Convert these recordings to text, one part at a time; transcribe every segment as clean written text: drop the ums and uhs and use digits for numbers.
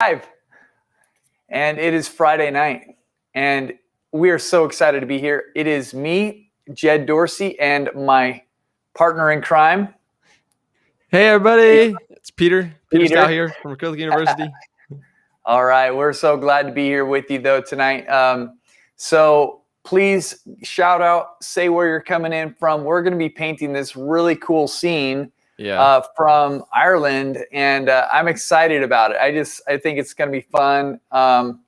Live, and it is Friday night, and we are so excited to be here. It is me, Jed Dorsey, and my partner in crime. Hey everybody, it's Peter Peter. Stout here from Acrylic University. All right, we're so glad to be here with you though tonight. So please shout out, say where you're coming in from. We're going to be painting this really cool scene from Ireland, and I'm excited about it. I think it's going to be fun, and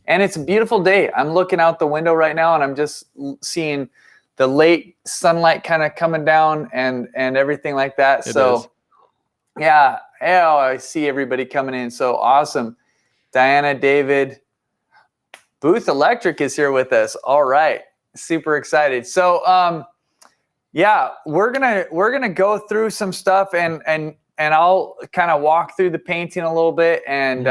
it's a beautiful day. I'm looking out the window right now, and I'm just seeing the late sunlight kind of coming down and everything like that. Yeah, I see everybody coming in. So awesome. Diana, David, Booth Electric is here with us. All right, super excited. So yeah, we're gonna go through some stuff, and I'll kind of walk through the painting a little bit. And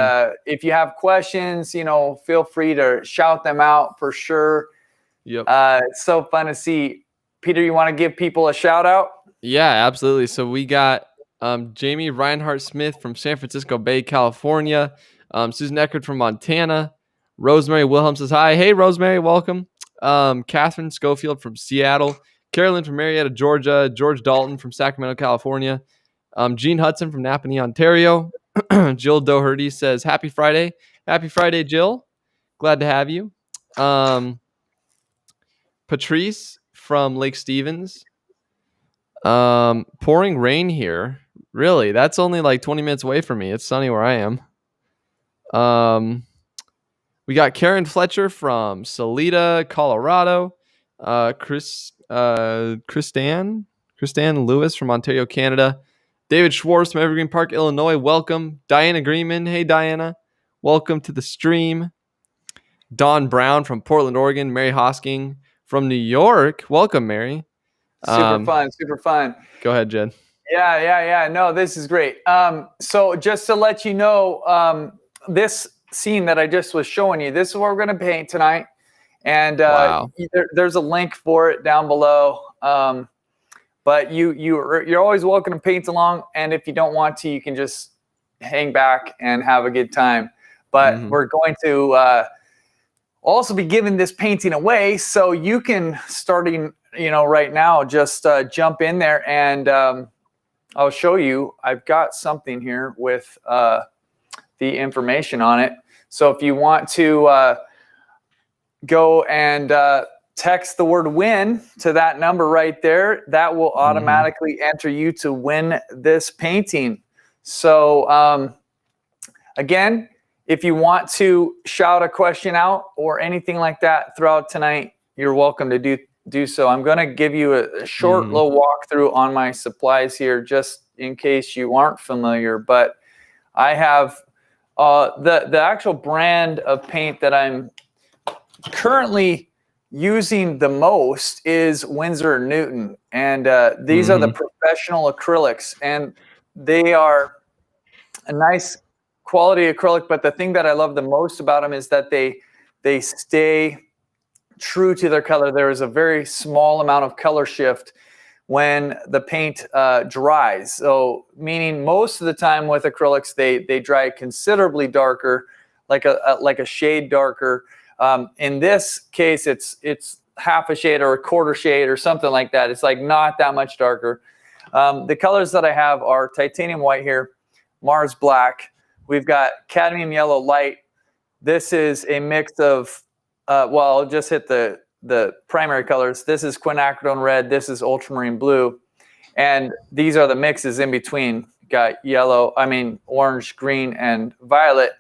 if you have questions, feel free to shout them out for sure. Yep. It's so fun to see. Peter, you want to give people a shout out? Yeah, absolutely. So we got Jamie Reinhardt Smith from San Francisco Bay, California. Susan Eckert from Montana. Rosemary Wilhelm says hi. Hey, Rosemary, welcome. Catherine Schofield from Seattle. Carolyn from Marietta, Georgia. George Dalton from Sacramento, California. Gene Hudson from Napanee, Ontario. Jill Doherty says happy Friday. Happy Friday, Jill. Glad to have you. Patrice from Lake Stevens. Pouring rain here. Really? That's only like 20 minutes away from me. It's sunny where I am. We got Karen Fletcher from Salida, Colorado. Kristan Lewis from Ontario, Canada. David Schwartz from Evergreen Park, Illinois. Welcome. Diana Greenman. Hey, Diana. Welcome to the stream. Don Brown from Portland, Oregon. Mary Hosking from New York. Welcome, Mary. Super fun. Go ahead, Jed. Yeah. No, this is great. So just to let you know, this scene that I just was showing you, this is what we're going to paint tonight. And Wow. there's a link for it down below. But you're always welcome to paint along. And if you don't want to, you can just hang back and have a good time. But we're going to also be giving this painting away. So you can, starting right now, just jump in there, and I'll show you. I've got something here with the information on it. So if you want to go and text the word win to that number right there, that will automatically enter you to win this painting. So again, if you want to shout a question out or anything like that throughout tonight, you're welcome to do so. I'm going to give you a short little walkthrough on my supplies here, just in case you aren't familiar. But I have the actual brand of paint that I'm currently using the most is Winsor & Newton, and these are the professional acrylics, and they are a nice quality acrylic. But the thing that I love the most about them is that they stay true to their color. There is a very small amount of color shift when the paint dries. So meaning most of the time with acrylics, they dry considerably darker, like a shade darker. In this case, it's half a shade or a quarter shade or something like that. It's like not that much darker. The colors that I have are titanium white here, Mars black. We've got cadmium yellow light. This is a mix of, I'll just hit the primary colors. This is quinacridone red. This is ultramarine blue. And these are the mixes in between. Got orange, green, and violet.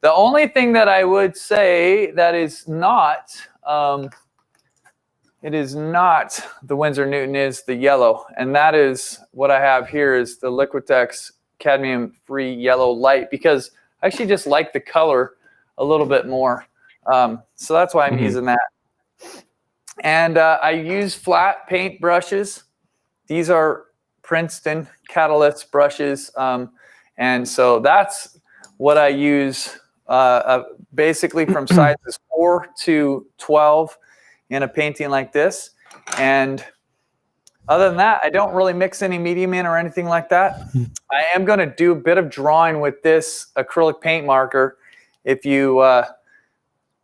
The only thing that I would say that is not, it is not the Winsor & Newton, is the yellow. And that is what I have here, is the Liquitex cadmium-free yellow light, because I actually just like the color a little bit more. So that's why I'm using that. And I use flat paint brushes. These are Princeton Catalyst brushes. And so that's what I use basically from sizes 4 to 12 in a painting like this. And other than that, I don't really mix any medium in or anything like that. I am going to do a bit of drawing with this acrylic paint marker. if you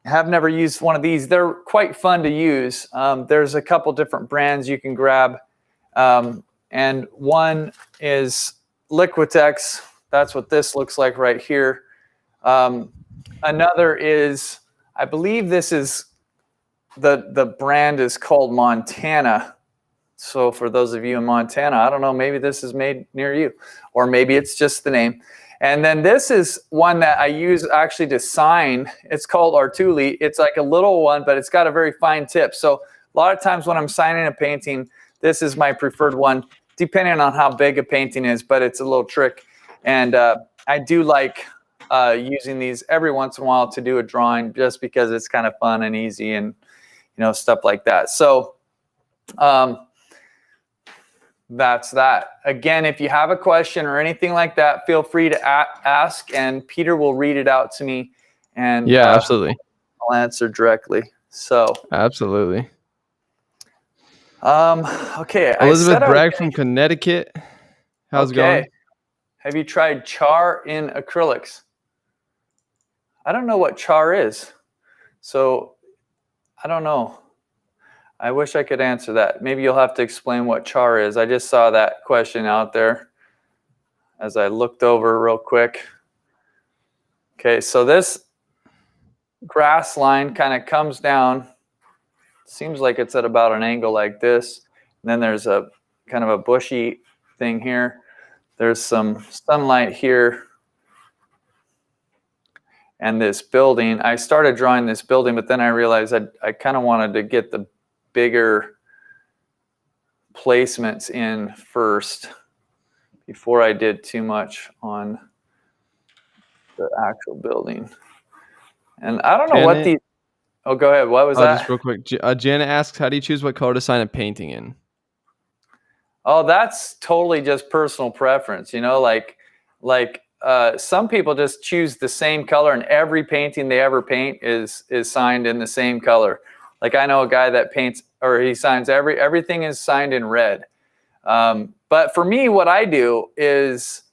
have never used one of these, they're quite fun to use. There's a couple different brands you can grab. And one is Liquitex. That's what this looks like right here. Another is, I believe this is, the brand is called Montana. So for those of you in Montana, I don't know, maybe this is made near you, or maybe it's just the name. And then this is one that I use actually to sign. It's called Artuli. It's like a little one, but it's got a very fine tip. So a lot of times when I'm signing a painting, this is my preferred one, depending on how big a painting is, but it's a little trick. And I do like using these every once in a while to do a drawing, just because it's kind of fun and easy and, stuff like that. So that's that. Again, if you have a question or anything like that, feel free to ask, and Peter will read it out to me. And yeah, absolutely. I'll answer directly. So absolutely. Okay. Elizabeth Bragg from Connecticut. How's it going? Have you tried char in acrylics? I don't know what char is. So I don't know. I wish I could answer that. Maybe you'll have to explain what char is. I just saw that question out there as I looked over real quick. Okay, so this grass line kind of comes down. Seems like it's at about an angle like this. And then there's a kind of a bushy thing here. There's some sunlight here. And this building, I started drawing this building, but then I realized I kind of wanted to get the bigger placements in first before I did too much on the actual building. And I don't know Janet, what the... Oh, go ahead. What was that? Just real quick. Janet asks, how do you choose what color to sign a painting in? Oh, that's totally just personal preference. Some people just choose the same color, and every painting they ever paint is signed in the same color. Like I know a guy that paints, or he signs everything is signed in red. But for me, what I do is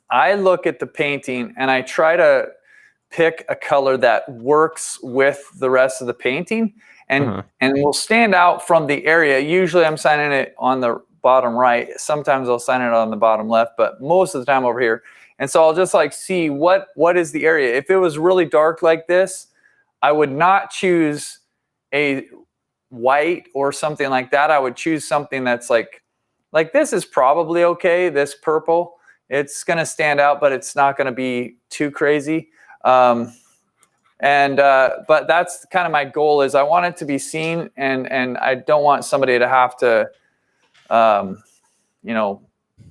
I look at the painting and I try to pick a color that works with the rest of the painting and will stand out from the area. Usually I'm signing it on the bottom right. Sometimes I'll sign it on the bottom left, but most of the time over here. And so I'll just like see what is the area. If it was really dark like this, I would not choose a white or something like that. I would choose something that's like this is probably okay. This purple, it's going to stand out, but it's not going to be too crazy. But that's kind of my goal, is I want it to be seen, and I don't want somebody to have to,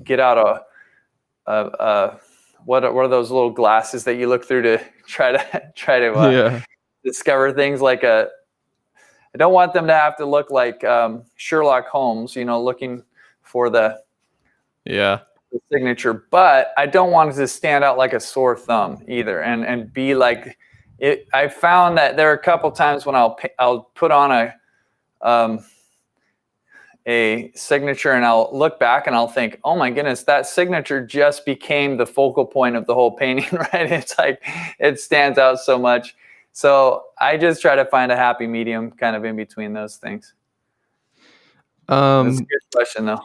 get out what are those little glasses that you look through to try to discover things like I don't want them to have to look like Sherlock Holmes, looking for the signature, but I don't want it to stand out like a sore thumb either, and be like it. I found that there are a couple times when I'll put on a signature and I'll look back and I'll think, oh my goodness, that signature just became the focal point of the whole painting, right? It's like it stands out so much. So I just try to find a happy medium kind of in between those things. That's a good question though.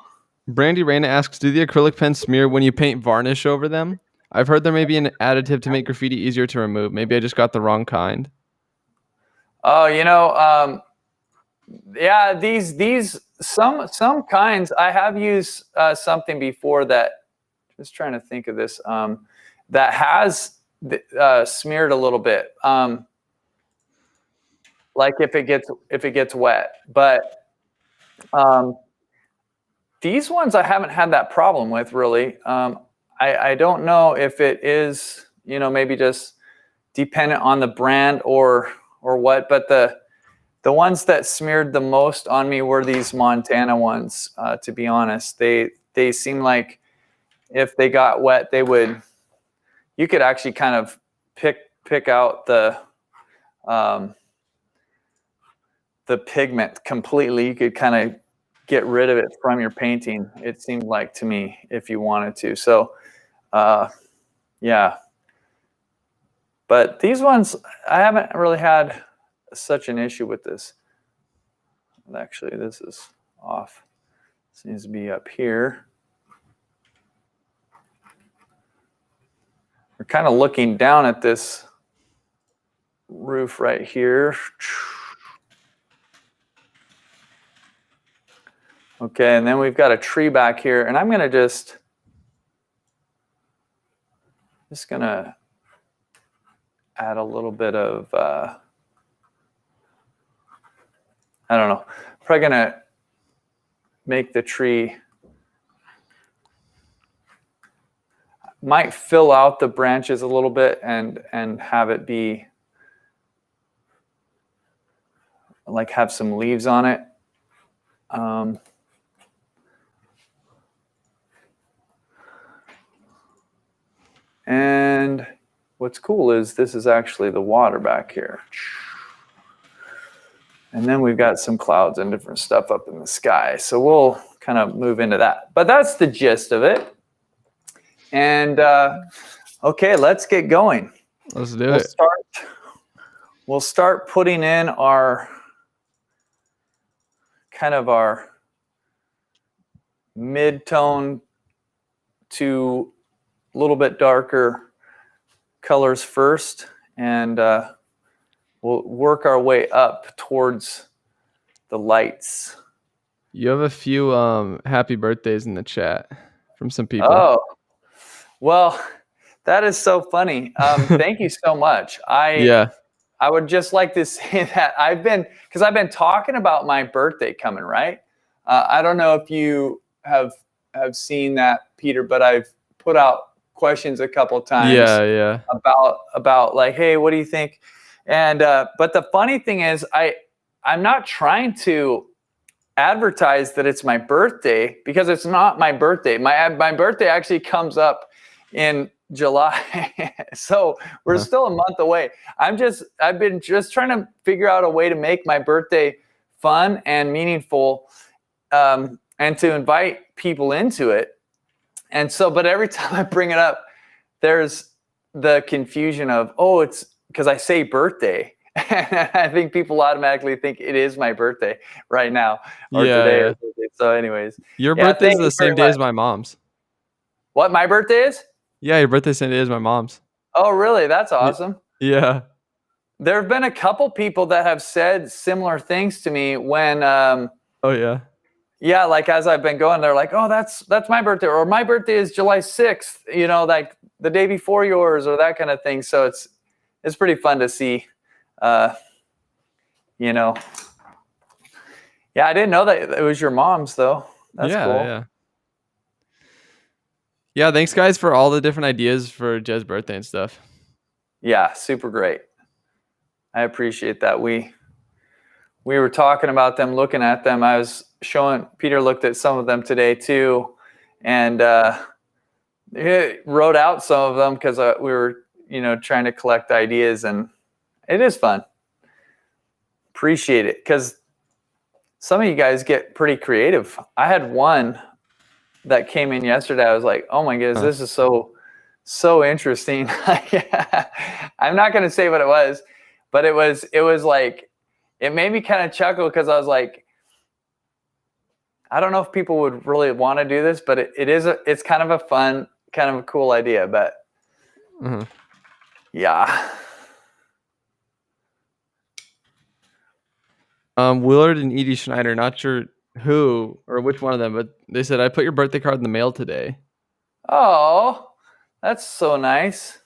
Brandy Reyna asks, do the acrylic pens smear when you paint varnish over them? I've heard there may be an additive to make graffiti easier to remove. Maybe I just got the wrong kind. Oh, yeah, these some kinds, I have used something before that, just trying to think of this, that has smeared a little bit, like if it gets wet. But these ones I haven't had that problem with, really. I don't know if it is, maybe just dependent on the brand or what, but the ones that smeared the most on me were these Montana ones, to be honest. They seem like if they got wet, you could actually kind of pick out the pigment completely. You could kind of get rid of it from your painting, it seemed like to me, if you wanted to. So yeah. But these ones, I haven't really had such an issue with this. Actually, this is off. This needs to be up here. We're kind of looking down at this roof right here. Okay, and then we've got a tree back here, and I'm gonna just gonna add a little bit of I don't know, probably gonna make the tree, might fill out the branches a little bit and have it be like have some leaves on it. And what's cool is this is actually the water back here. And then we've got some clouds and different stuff up in the sky. So we'll kind of move into that. But that's the gist of it. And okay, let's get going. Let's do it. We'll start putting in our kind of our mid-tone to a little bit darker colors first, and we'll work our way up towards the lights. You have a few happy birthdays in the chat from some people. Oh, well, that is so funny. Thank you so much. I would just like to say that I've been talking about my birthday coming, right? I don't know if you have seen that, Peter, but I've put out questions a couple of times about like, hey, what do you think? And but the funny thing is I'm not trying to advertise that it's my birthday, because it's not my birthday. My birthday actually comes up in July. So we're still a month away. I've been trying to figure out a way to make my birthday fun and meaningful, and to invite people into it. And so, but every time I bring it up, there's the confusion of, oh, it's because I say birthday. And I think people automatically think it is my birthday right now or today. Or something. So anyways. Your birthday is the same day as my mom's. What, my birthday is? Yeah, your birthday's the same day as my mom's. Oh, really? That's awesome. Yeah. There have been a couple people that have said similar things to me when yeah, like as I've been going, they're like, oh, that's my birthday, or my birthday is July 6th, you know, like the day before yours, or that kind of thing. So it's pretty fun to see, you know. Yeah, I didn't know that it was your mom's, though. That's cool. Yeah, thanks, guys, for all the different ideas for Jed's birthday and stuff. Yeah, super great. I appreciate that. We were talking about them, looking at them. I was showing, Peter looked at some of them today too, and he wrote out some of them because we were, you know, trying to collect ideas, and it is fun. Appreciate it, because some of you guys get pretty creative. I had one that came in yesterday. I was like, oh my goodness, this is so interesting. I'm not going to say what it was, but it was like, it made me kind of chuckle, because I was like, I don't know if people would really want to do this, but it's kind of a fun, kind of a cool idea. But yeah. Willard and Edie Schneider, not sure who or which one of them, but they said, I put your birthday card in the mail today. Oh, that's so nice.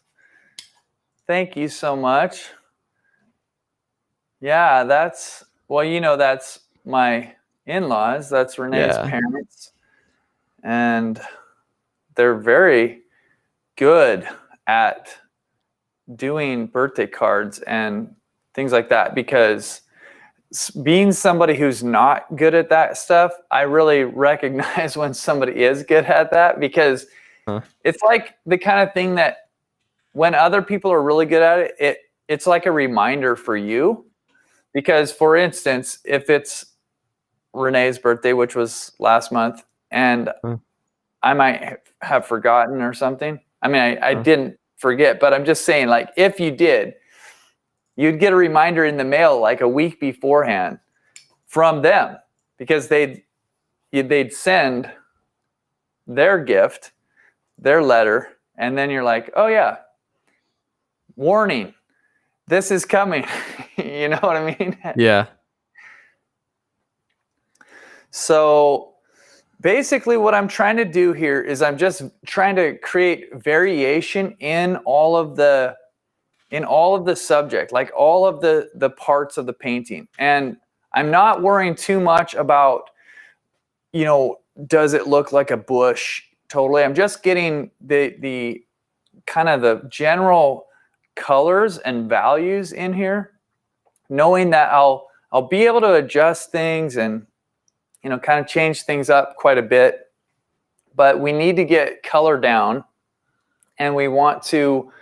Thank you so much. Yeah, that's my in-laws. That's Renee's parents. And they're very good at doing birthday cards and things like that, because being somebody who's not good at that stuff, I really recognize when somebody is good at that, because it's like the kind of thing that when other people are really good at it, it's like a reminder for you. Because, for instance, if it's Renee's birthday, which was last month, and I might have forgotten or something. I mean, I didn't forget. But I'm just saying, like, if you did, you'd get a reminder in the mail like a week beforehand from them, because they'd send their gift, their letter, and then you're like, oh yeah, warning, this is coming. You know what I mean? Yeah. So basically what I'm trying to do here is I'm just trying to create variation in all of the subject, like all of the parts of the painting. And I'm not worrying too much about, does it look like a bush totally? I'm just getting the kind of the general colors and values in here, knowing that I'll be able to adjust things and kind of change things up quite a bit. But we need to get color down, and we want it to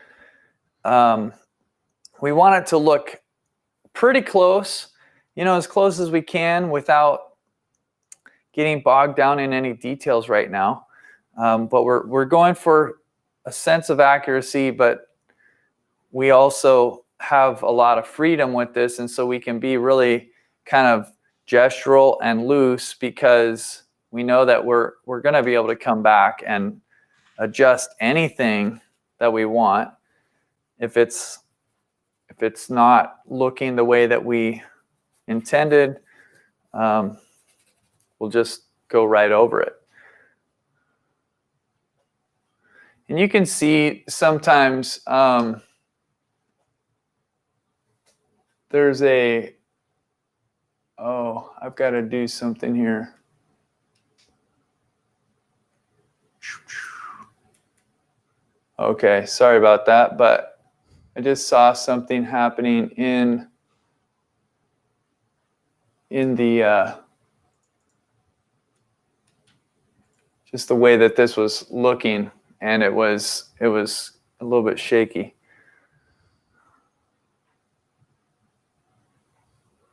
look pretty close, as close as we can without getting bogged down in any details right now. But we're going for a sense of accuracy, but we also have a lot of freedom with this, and so we can be really kind of gestural and loose, because we know that we're going to be able to come back and adjust anything that we want if it's not looking the way that we intended. We'll just go right over it. And you can see sometimes there's I've got to do something here. Okay, sorry about that, but I just saw something happening in the just the way that this was looking, and it was a little bit shaky.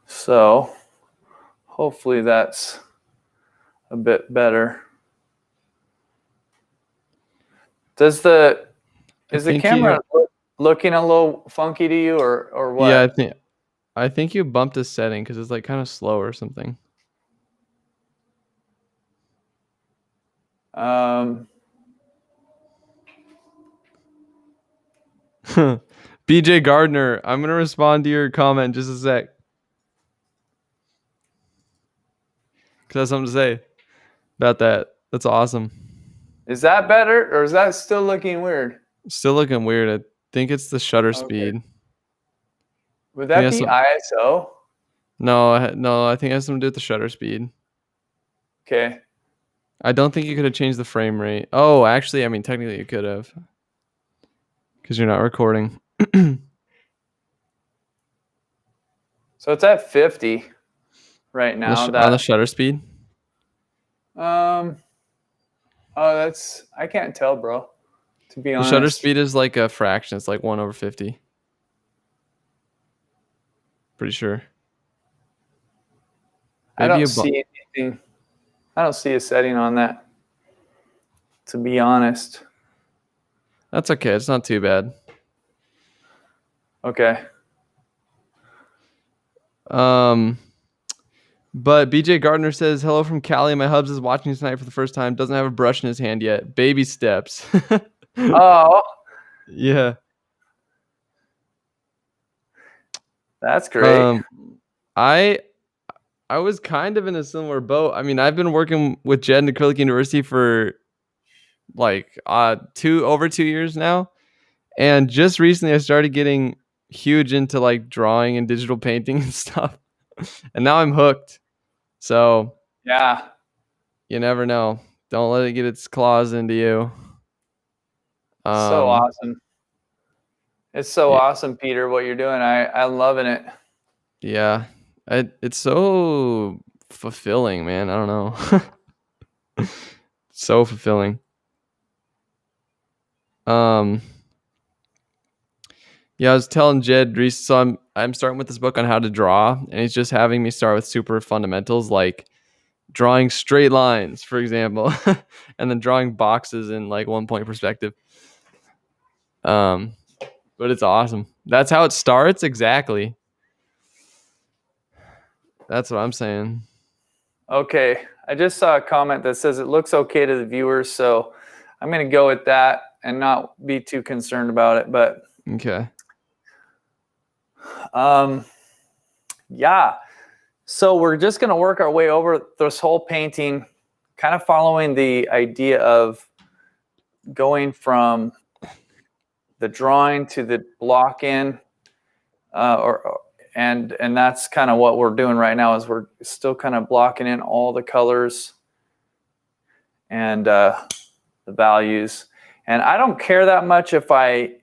So hopefully that's a bit better. Is the camera looking a little funky to you, or what? Yeah, I think you bumped a setting because it's like kind of slow or something. BJ Gardner, I'm gonna respond to your comment in just a sec, because I have something to say about that. That's awesome. Is that better, or is that still looking weird? Still looking weird. I think it's the shutter speed. Would that be ISO? No, I think it has something to do with the shutter speed. Okay. I don't think you could have changed the frame rate. Oh, actually, I mean, technically you could have, because you're not recording. So it's at 50 right now. On the shutter speed? I can't tell, bro. To be honest. The shutter speed is like a fraction. It's like 1/50. Pretty sure. I don't see anything. I don't see a setting on that, to be honest. That's okay. It's not too bad. Okay. But BJ Gardner says, hello from Cali. My hubs is watching tonight for the first time. Doesn't have a brush in his hand yet. Baby steps. Oh. Yeah. That's great. I was kind of in a similar boat. I mean, I've been working with Jed and Acrylic University for like over 2 years now. And just recently I started getting huge into like drawing and digital painting and stuff. And now I'm hooked. So yeah, you never know. Don't let it get its claws into you. So awesome. It's so awesome, Peter, what you're doing. I'm loving it. Yeah. It's so fulfilling, man. I don't know. So fulfilling. Yeah, I was telling Jed recently, so I'm starting with this book on how to draw, and he's just having me start with super fundamentals like drawing straight lines, for example, and then drawing boxes in like 1 point perspective. But it's awesome. That's how it starts. Exactly. That's what I'm saying. Okay. I just saw a comment that says it looks okay to the viewers, so I'm going to go with that and not be too concerned about it. But Okay. Yeah. So we're just going to work our way over this whole painting, kind of following the idea of going from the drawing to the block in, and that's kind of what we're doing right now. Is we're still kind of blocking in all the colors and the values. And I don't care that much if I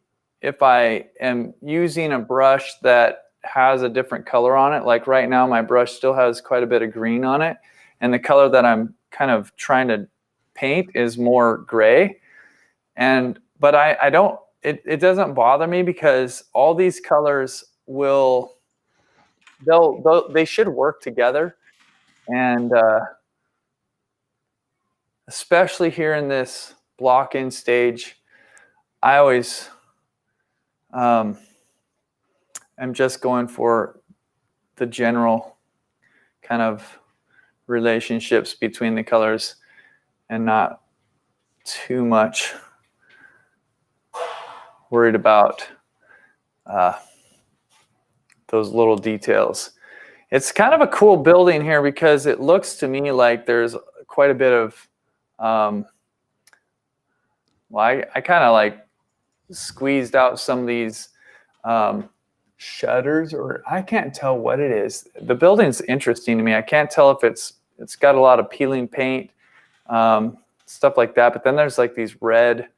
am using a brush that has a different color on it. Like right now, my brush still has quite a bit of green on it, and the color that I'm kind of trying to paint is more gray. But I don't. It doesn't bother me because all these colors they should work together, and especially here in this block-in stage, I always am just going for the general kind of relationships between the colors and not too much worried about those little details. It's kind of a cool building here because it looks to me like there's quite a bit of I kind of like squeezed out some of these shutters, or I can't tell what it is. The building's interesting to me. I can't tell if it's got a lot of peeling paint, stuff like that. But then there's like these red.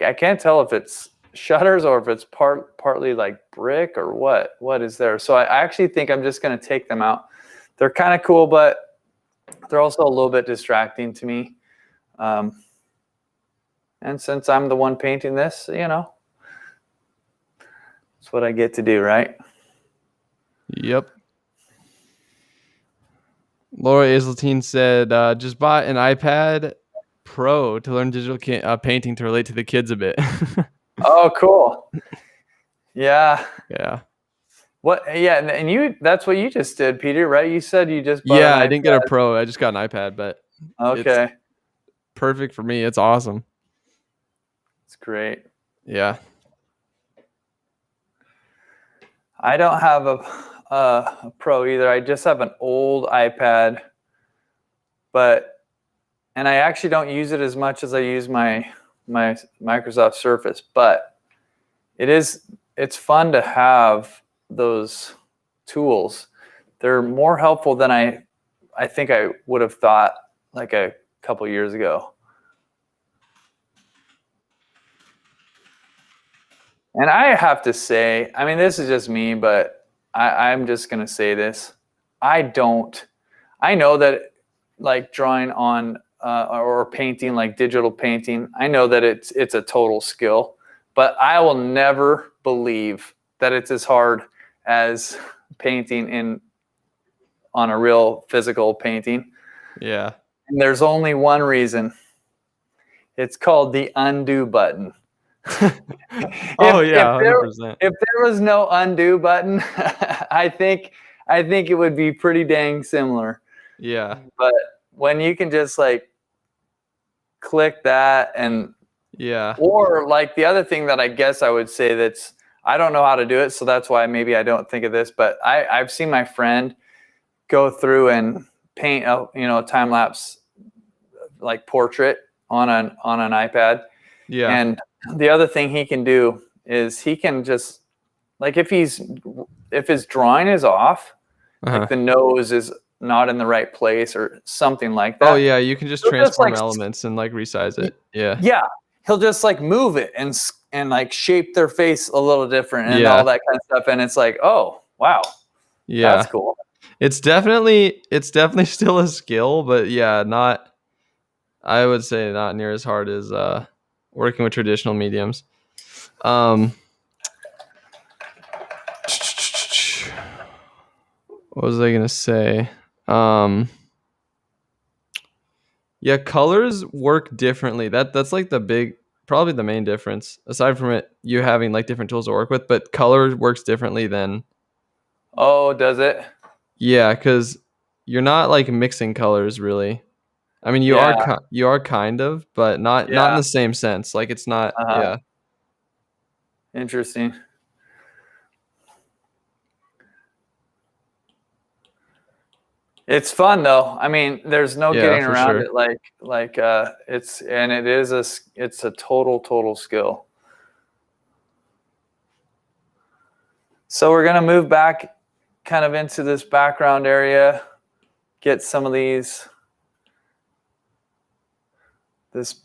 I can't tell if it's shutters or if it's partly like brick or what is there. So I actually think I'm just going to take them out. They're kind of cool, but they're also a little bit distracting to me. And since I'm the one painting this, that's what I get to do, right? Yep. Laura Isletine said, just bought an iPad Pro to learn digital painting to relate to the kids a bit. Oh, cool. Yeah. Yeah. What? Yeah, and that's what you just did, Peter, right? You said you just bought Yeah, an I didn't get a Pro. I just got an iPad, but okay. It's perfect for me. It's awesome. It's great. Yeah. I don't have a Pro either. I just have an old iPad, and I actually don't use it as much as I use my Microsoft Surface, but it's fun to have those tools. They're more helpful than I think I would have thought like a couple years ago. And I have to say, I mean, this is just me, but I'm just going to say this. I know that like drawing on or painting, like digital painting, I know that it's a total skill, but I will never believe that it's as hard as painting on a real physical painting. Yeah. And there's only one reason. It's called the undo button. Yeah, 100%. If there was no undo button, I think it would be pretty dang similar. Yeah. But when you can just like click that or like the other thing that I guess I would say I don't know how to do it, so that's why maybe I don't think of this, but I've seen my friend go through and paint a time lapse like portrait on an iPad. Yeah. And the other thing he can do is he can just like if his drawing is off, like the nose is not in the right place or something like that. Oh yeah, you can just transform elements and like resize it. Yeah. Yeah, he'll just like move it and like shape their face a little different and all that kind of stuff. And it's like, oh wow, yeah, that's cool. It's definitely still a skill, but I would say not near as hard as working with traditional mediums. What was I gonna say? Yeah, colors work differently. That's like the big probably the main difference. Aside from it, you having like different tools to work with, but color works differently than. Oh, does it? Yeah, because you're not like mixing colors really. I mean, Yeah. you are kind of, but not in Yeah. the same sense. Like it's not. Uh-huh. Yeah. Interesting. It's fun though. I mean, there's no Yeah, getting for around sure. it. It's a total skill. So we're gonna move back kind of into this background area, get some of this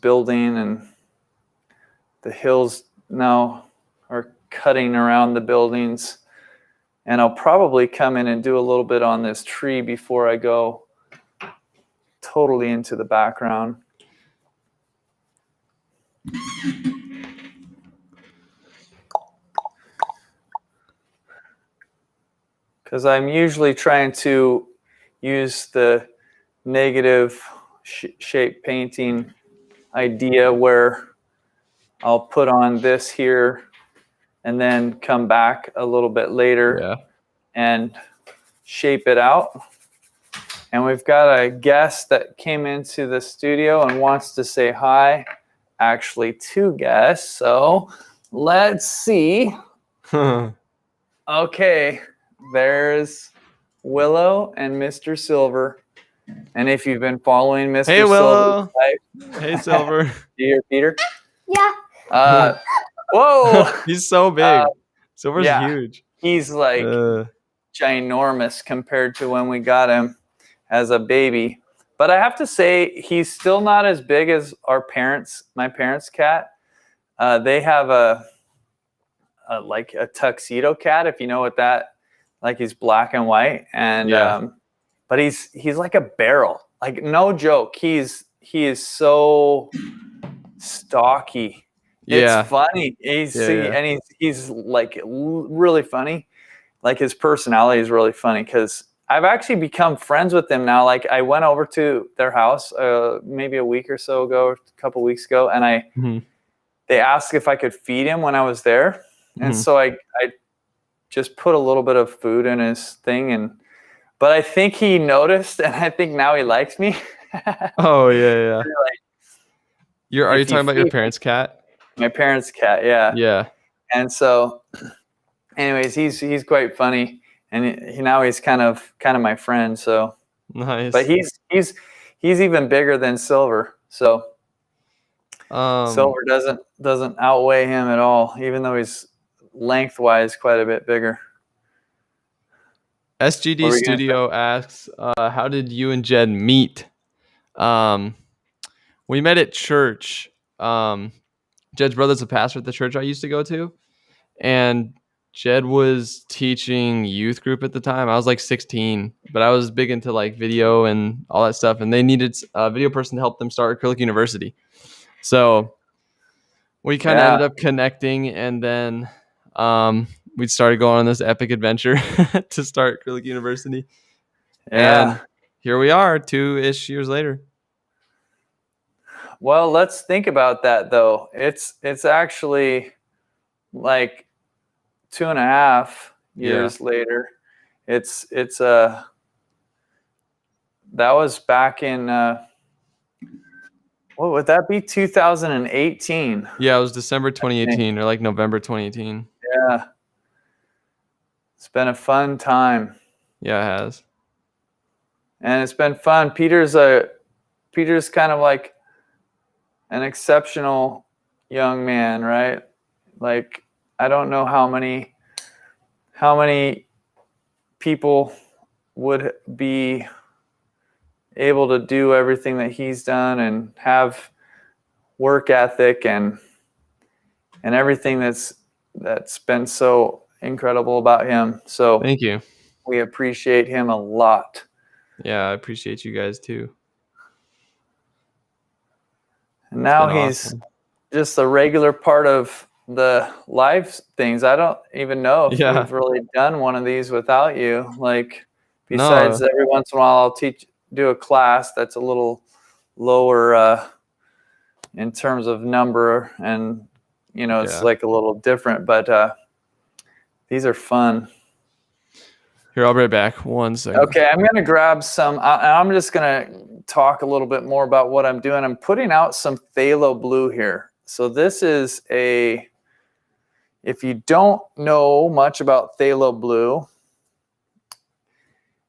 building, and the hills now are cutting around the buildings. And I'll probably come in and do a little bit on this tree before I go totally into the background. Because I'm usually trying to use the negative shape painting idea where I'll put on this here and then come back a little bit later and shape it out. And we've got a guest that came into the studio and wants to say hi. Actually, 2 guests. So let's see. Okay, there's Willow and Mr. Silver. And if you've been following Mr. Hey, Willow. Silver's life, Hey, Silver. do you hear Peter? Yeah. Whoa! He's so big. Silver's huge. He's like ginormous compared to when we got him as a baby. But I have to say, he's still not as big as my parents' cat. They have a tuxedo cat, if you know what that, like he's black and white. And but he's like a barrel. Like, no joke. He is so stocky. It's funny. And he's like really funny. Like his personality is really funny because I've actually become friends with them now. Like I went over to their house maybe a week or so ago, a couple weeks ago, and they asked if I could feed him when I was there. And so I just put a little bit of food in his thing, but I think he noticed, and I think now he likes me. Oh yeah. Are you talking about your him, parents' cat? My parents' cat, yeah. Yeah. And so, anyways, he's quite funny, and now he's kind of my friend. So nice. But he's even bigger than Silver. So Silver doesn't outweigh him at all, even though he's lengthwise quite a bit bigger. SGD Studio asks, how did you and Jed meet? We met at church. Jed's brother's a pastor at the church I used to go to, and Jed was teaching youth group at the time. I was like 16, but I was big into like video and all that stuff, and they needed a video person to help them start Acrylic University. So we kind of ended up connecting, and then we started going on this epic adventure to start Acrylic University. Yeah. And here we are 2-ish years later. Well, let's think about that though. It's actually like 2.5 years later. That was back in what would that be? 2018. Yeah, it was December 2018 or like November 2018. Yeah. It's been a fun time. Yeah, it has. And it's been fun. Peter's kind of like an exceptional young man, right? Like, I don't know how many people would be able to do everything that he's done and have work ethic and everything that's been so incredible about him. So thank you. We appreciate him a lot. Yeah, I appreciate you guys too. And now he's just a regular part of the live things. I don't even know if we've really done one of these without you. Like, besides every once in a while I'll do a class that's a little lower in terms of number, and it's Yeah. like a little different, but these are fun. Here, I'll be right back. 1 second. Okay, I'm gonna grab some. I'm just gonna talk a little bit more about what I'm doing. I'm putting out some Phthalo Blue here. So this is if you don't know much about Phthalo Blue,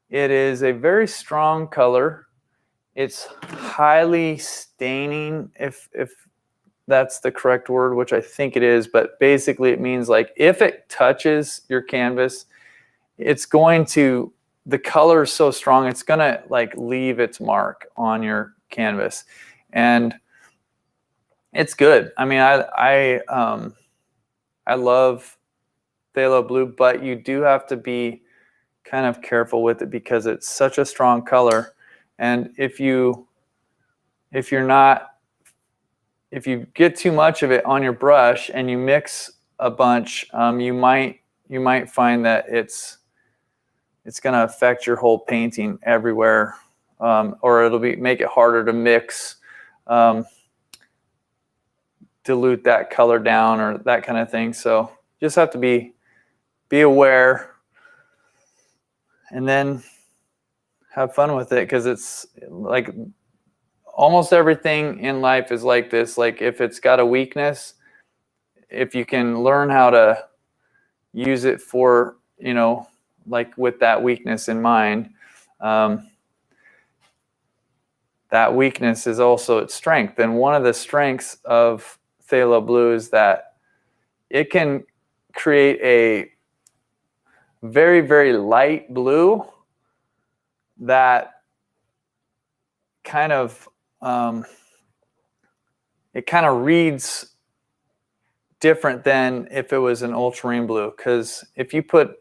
it is a very strong color. It's highly staining, if that's the correct word, which I think it is, but basically it means like if it touches your canvas, it's going to, the color is so strong, it's gonna like leave its mark on your canvas. And it's good. I mean, I love Phthalo Blue, but you do have to be kind of careful with it because it's such a strong color. And if you get too much of it on your brush and you mix a bunch, you might find that it's going to affect your whole painting everywhere, or it'll make it harder to mix, dilute that color down or that kind of thing. So just have to be aware, and then have fun with it, because it's like almost everything in life is like this. Like if it's got a weakness, if you can learn how to use it for, like with that weakness in mind, that weakness is also its strength. And one of the strengths of Phthalo Blue is that it can create a very, very light blue that kind of it kind of reads different than if it was an ultramarine blue, because if you put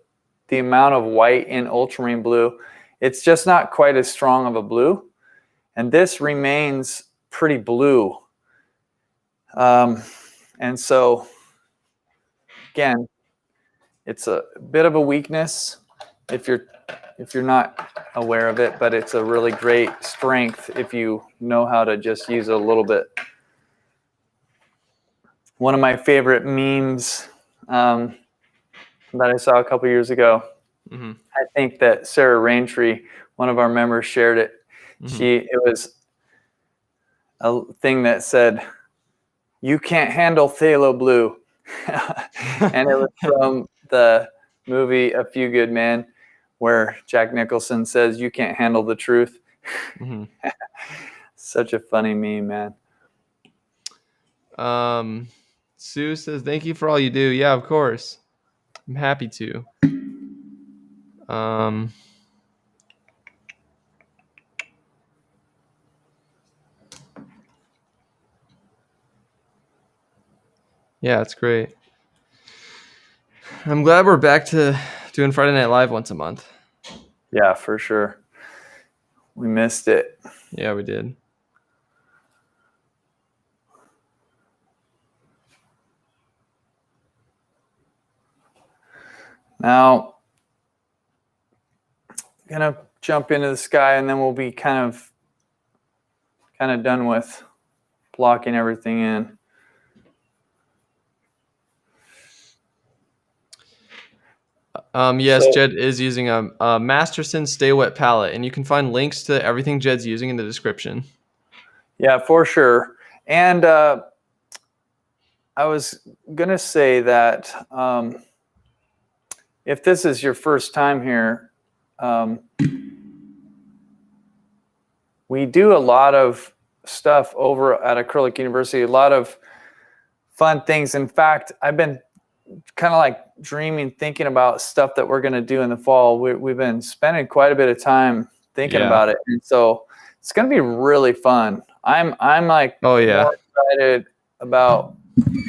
the amount of white in ultramarine blue, it's just not quite as strong of a blue, and this remains pretty blue. And so again, it's a bit of a weakness if you're not aware of it, but it's a really great strength if you know how to just use it a little bit. One of my favorite memes that I saw a couple years ago, I think that Sarah Raintree, one of our members, shared it. It was a thing that said, "You can't handle Phthalo Blue," and it was from the movie A Few Good Men, where Jack Nicholson says, "You can't handle the truth." Such a funny meme, man. Sue says, "Thank you for all you do." Yeah, of course. I'm happy to. Yeah, it's great. I'm glad we're back to doing Friday Night Live once a month. Yeah, for sure. We missed it. Yeah, we did. Now, I'm gonna jump into the sky, and then we'll be kind of done with blocking everything in. Yes, Jed is using a Masterson Stay Wet palette, and you can find links to everything Jed's using in the description. Yeah, for sure. And I was gonna say that if this is your first time here, we do a lot of stuff over at Acrylic University, a lot of fun things. In fact, I've been kind of like thinking about stuff that we're going to do in the fall. We've been spending quite a bit of time thinking about it, and so it's going to be really fun. I'm like more excited about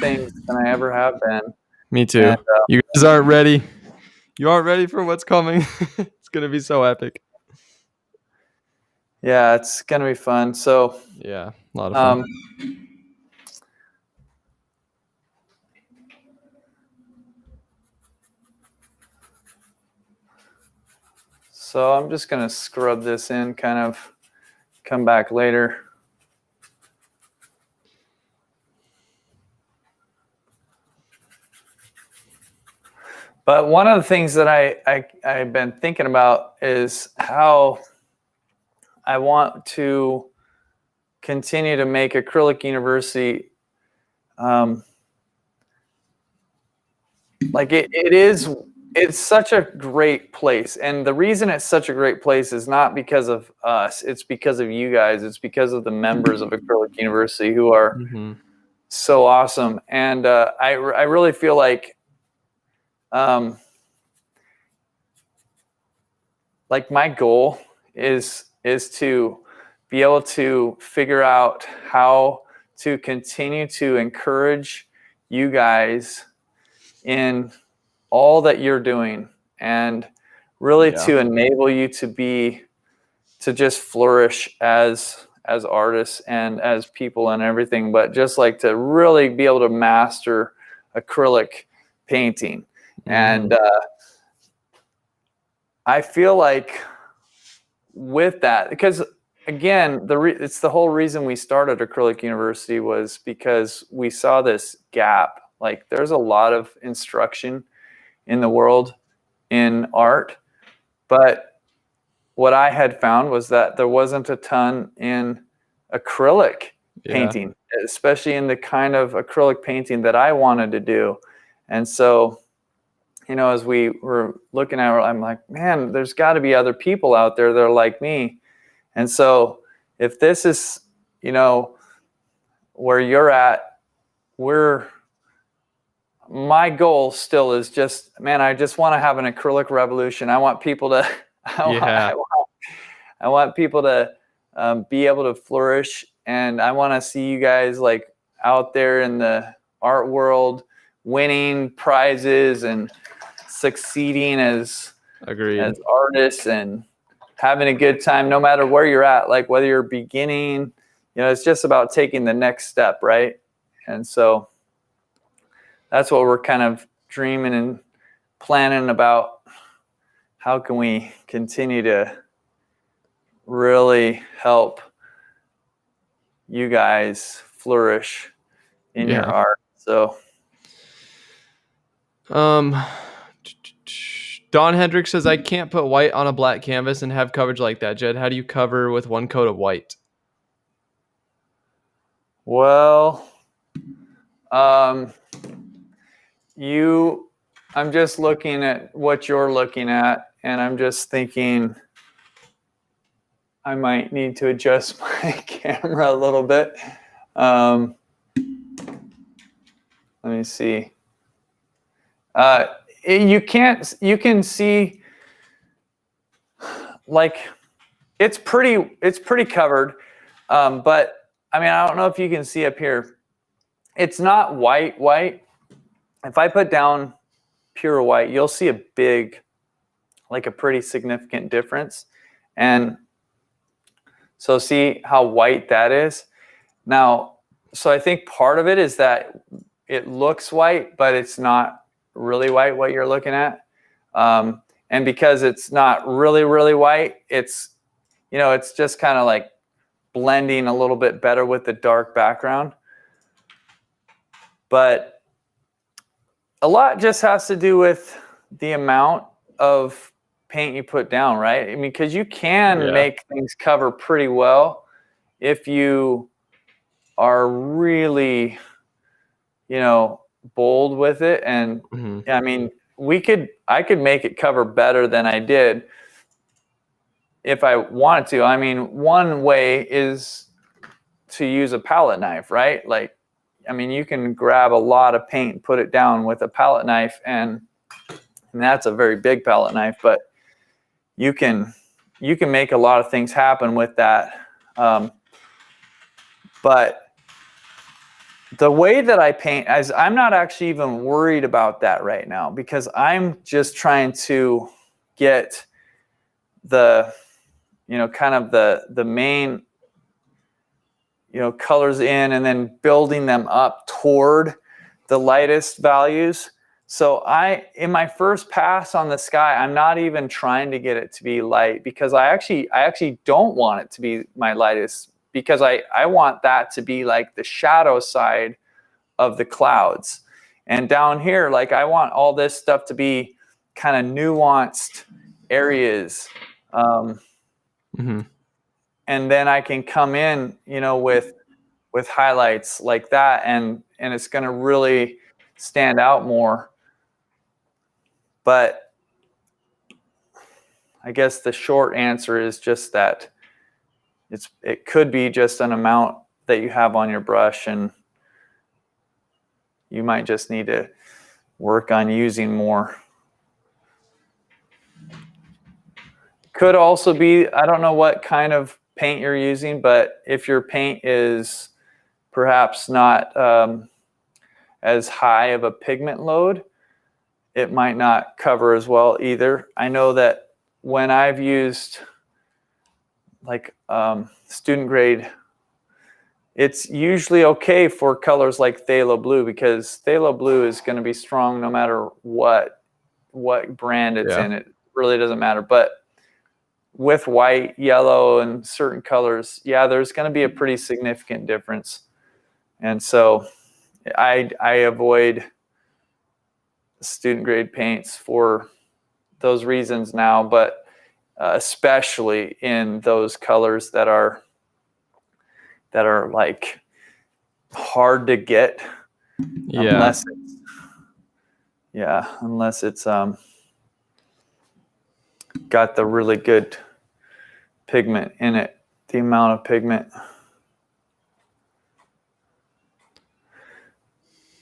things than I ever have been. Me too. And, you guys aren't ready. You aren't ready for what's coming. It's going to be so epic. Yeah, it's going to be fun. So yeah, a lot of fun. So I'm just going to scrub this in, kind of come back later. But one of the things that I've been thinking about is how I want to continue to make Acrylic University like it's such a great place. And the reason it's such a great place is not because of us, it's because of you guys. It's because of the members of Acrylic University who are so awesome. And I really feel like my goal is to be able to figure out how to continue to encourage you guys in all that you're doing, and really to enable you to just flourish as artists and as people and everything, but just like to really be able to master acrylic painting. And I feel like with that, because again, it's the whole reason we started Acrylic University was because we saw this gap. Like there's a lot of instruction in the world in art, but what I had found was that there wasn't a ton in acrylic painting, especially in the kind of acrylic painting that I wanted to do. And so, you know, as we were looking at it, I'm like, man, there's got to be other people out there that are like me. And so if this is, you know, where you're at, my goal still is just, man, I just want to have an acrylic revolution. I want people to, I want people to be able to flourish. And I want to see you guys like out there in the art world, winning prizes and succeeding as artists and having a good time, no matter where you're at, like whether you're beginning, you know, it's just about taking the next step, right? And so that's what we're kind of dreaming and planning about. How can we continue to really help you guys flourish in your art? So Don Hendricks says, I can't put white on a black canvas and have coverage like that. Jed, how do you cover with one coat of white? Well, I'm just looking at what you're looking at, and I'm just thinking I might need to adjust my camera a little bit. Let me see. You can see, like, it's pretty covered, but I mean, I don't know if you can see up here. It's not white. If I put down pure white, you'll see a pretty significant difference. And so see how white that is? Now, so I think part of it is that it looks white, but it's not really white what you're looking at. And because it's not really white, it's, you know, it's just kind of like blending a little bit better with the dark background. But a lot just has to do with the amount of paint you put down, right? I mean, because you can make things cover pretty well if you are really, you know, bold with it. And I mean, I could make it cover better than I did if I wanted to. I mean, one way is to use a palette knife, right? Like, I mean, you can grab a lot of paint and put it down with a palette knife, and that's a very big palette knife, but you can make a lot of things happen with that. But the way that I paint, I'm not actually even worried about that right now, because I'm just trying to get the, you know, kind of the main, you know, colors in, and then building them up toward the lightest values. So in my first pass on the sky, I'm not even trying to get it to be light, because I actually don't want it to be my lightest, because I want that to be like the shadow side of the clouds. And down here, like, I want all this stuff to be kind of nuanced areas. Mm-hmm. And then I can come in, with highlights like that, and it's going to really stand out more. But I guess the short answer is just that it could be just an amount that you have on your brush, and you might just need to work on using more. Could also be, I don't know what kind of paint you're using, but if your paint is perhaps not as high of a pigment load, it might not cover as well either. I know that when I've used like student grade, it's usually okay for colors like Phthalo Blue, because Phthalo Blue is going to be strong no matter what brand it's in. It really doesn't matter. But with white, yellow, and certain colors, there's going to be a pretty significant difference. And so I avoid student grade paints for those reasons now, but especially in those colors that are like hard to get, unless it's got the really good pigment in it, the amount of pigment.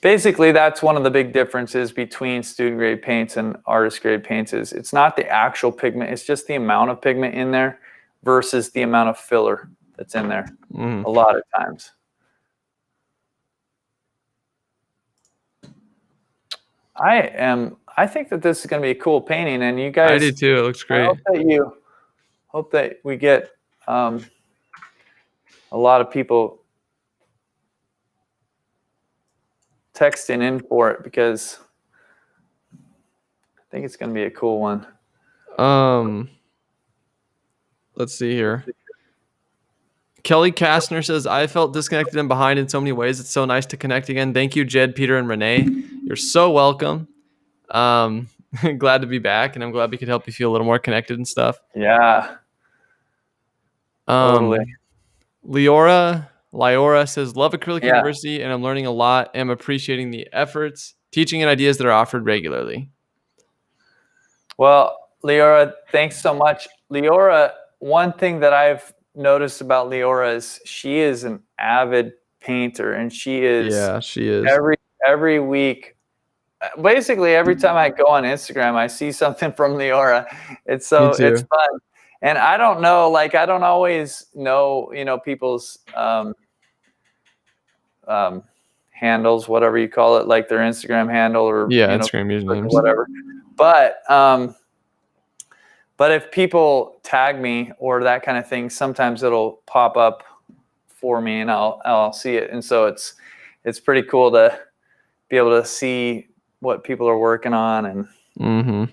Basically, that's one of the big differences between student grade paints and artist grade paints. Is it's not the actual pigment, it's just the amount of pigment in there versus the amount of filler that's in there a lot of times. I think that this is going to be a cool painting, and you guys, I do too. It looks great. I hope that we get a lot of people texting in for it, because I think it's going to be a cool one. Let's see here. Kelly Kastner says, I felt disconnected and behind in so many ways. It's so nice to connect again. Thank you, Jed, Peter, and Renee. You're so welcome. Glad to be back, and I'm glad we could help you feel a little more connected and stuff. Yeah. Totally. Lyora says, love Acrylic University, and I'm learning a lot and I'm appreciating the efforts, teaching, and ideas that are offered regularly. Well, Leora, thanks so much. Leora, one thing that I've noticed about Leora is she is an avid painter, and she is every week. Basically, every time I go on Instagram, I see something from Leora. It's fun. And I don't know, I don't always know, people's handles, whatever you call it, like their Instagram handle or Instagram usernames, whatever. But if people tag me or that kind of thing, sometimes it'll pop up for me, and I'll see it. And so it's pretty cool to be able to see what people are working on. And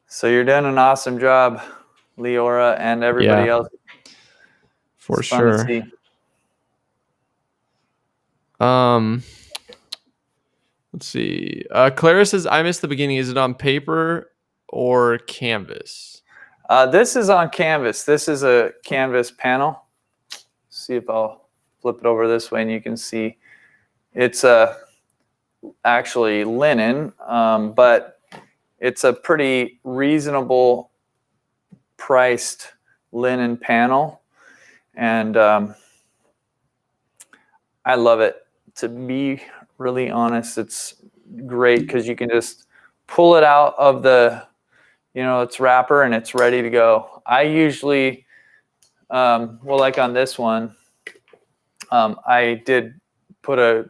so you're doing an awesome job, Leora, and everybody else. For sure. Let's see. Clara says, I missed the beginning. Is it on paper or canvas? This is on canvas. This is a canvas panel. See if I'll flip it over this way and you can see. It's actually linen, but it's a pretty reasonable priced linen panel. And I love it. To be really honest, it's great because you can just pull it out of the, its wrapper and it's ready to go. I usually, like on this one, I did put a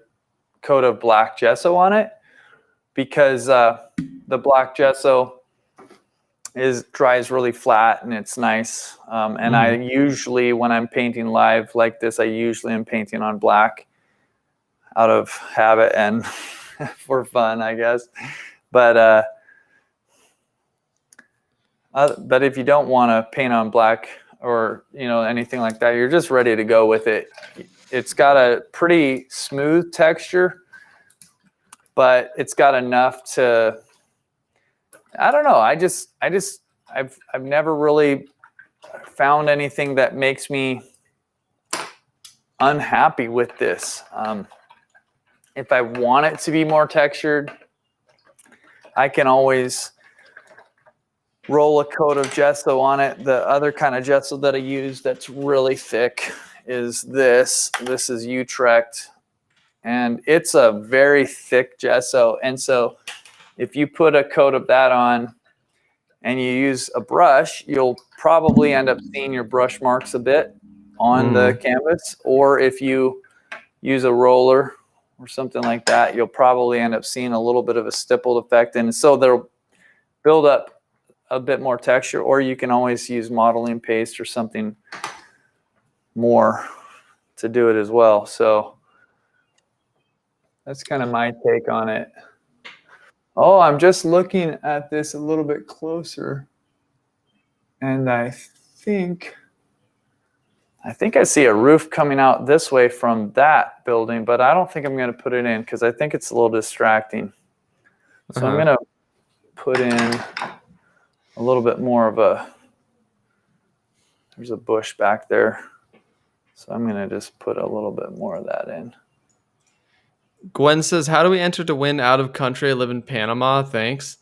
coat of black gesso on it because the black gesso dries really flat and it's nice. And I usually, when I'm painting live like this, I usually am painting on black out of habit and for fun, I guess. But if you don't want to paint on black or anything like that, you're just ready to go with it. It's got a pretty smooth texture, but it's got enough to, I don't know. I've never really found anything that makes me unhappy with this. If I want it to be more textured, I can always roll a coat of gesso on it. The other kind of gesso that I use that's really thick is this. This is Utrecht, and it's a very thick gesso. And so if you put a coat of that on and you use a brush, you'll probably end up seeing your brush marks a bit on the canvas. Or if you use a roller or something like that, you'll probably end up seeing a little bit of a stippled effect. And so they'll build up a bit more texture, or you can always use modeling paste or something more to do it as well. So that's kind of my take on it. Oh, I'm just looking at this a little bit closer, and I think I see a roof coming out this way from that building, but I don't think I'm going to put it in because I think it's a little distracting. So I'm going to put in a little bit more of there's a bush back there. So I'm going to just put a little bit more of that in. Gwen says, how do we enter to win out of country? I live in Panama. Thanks.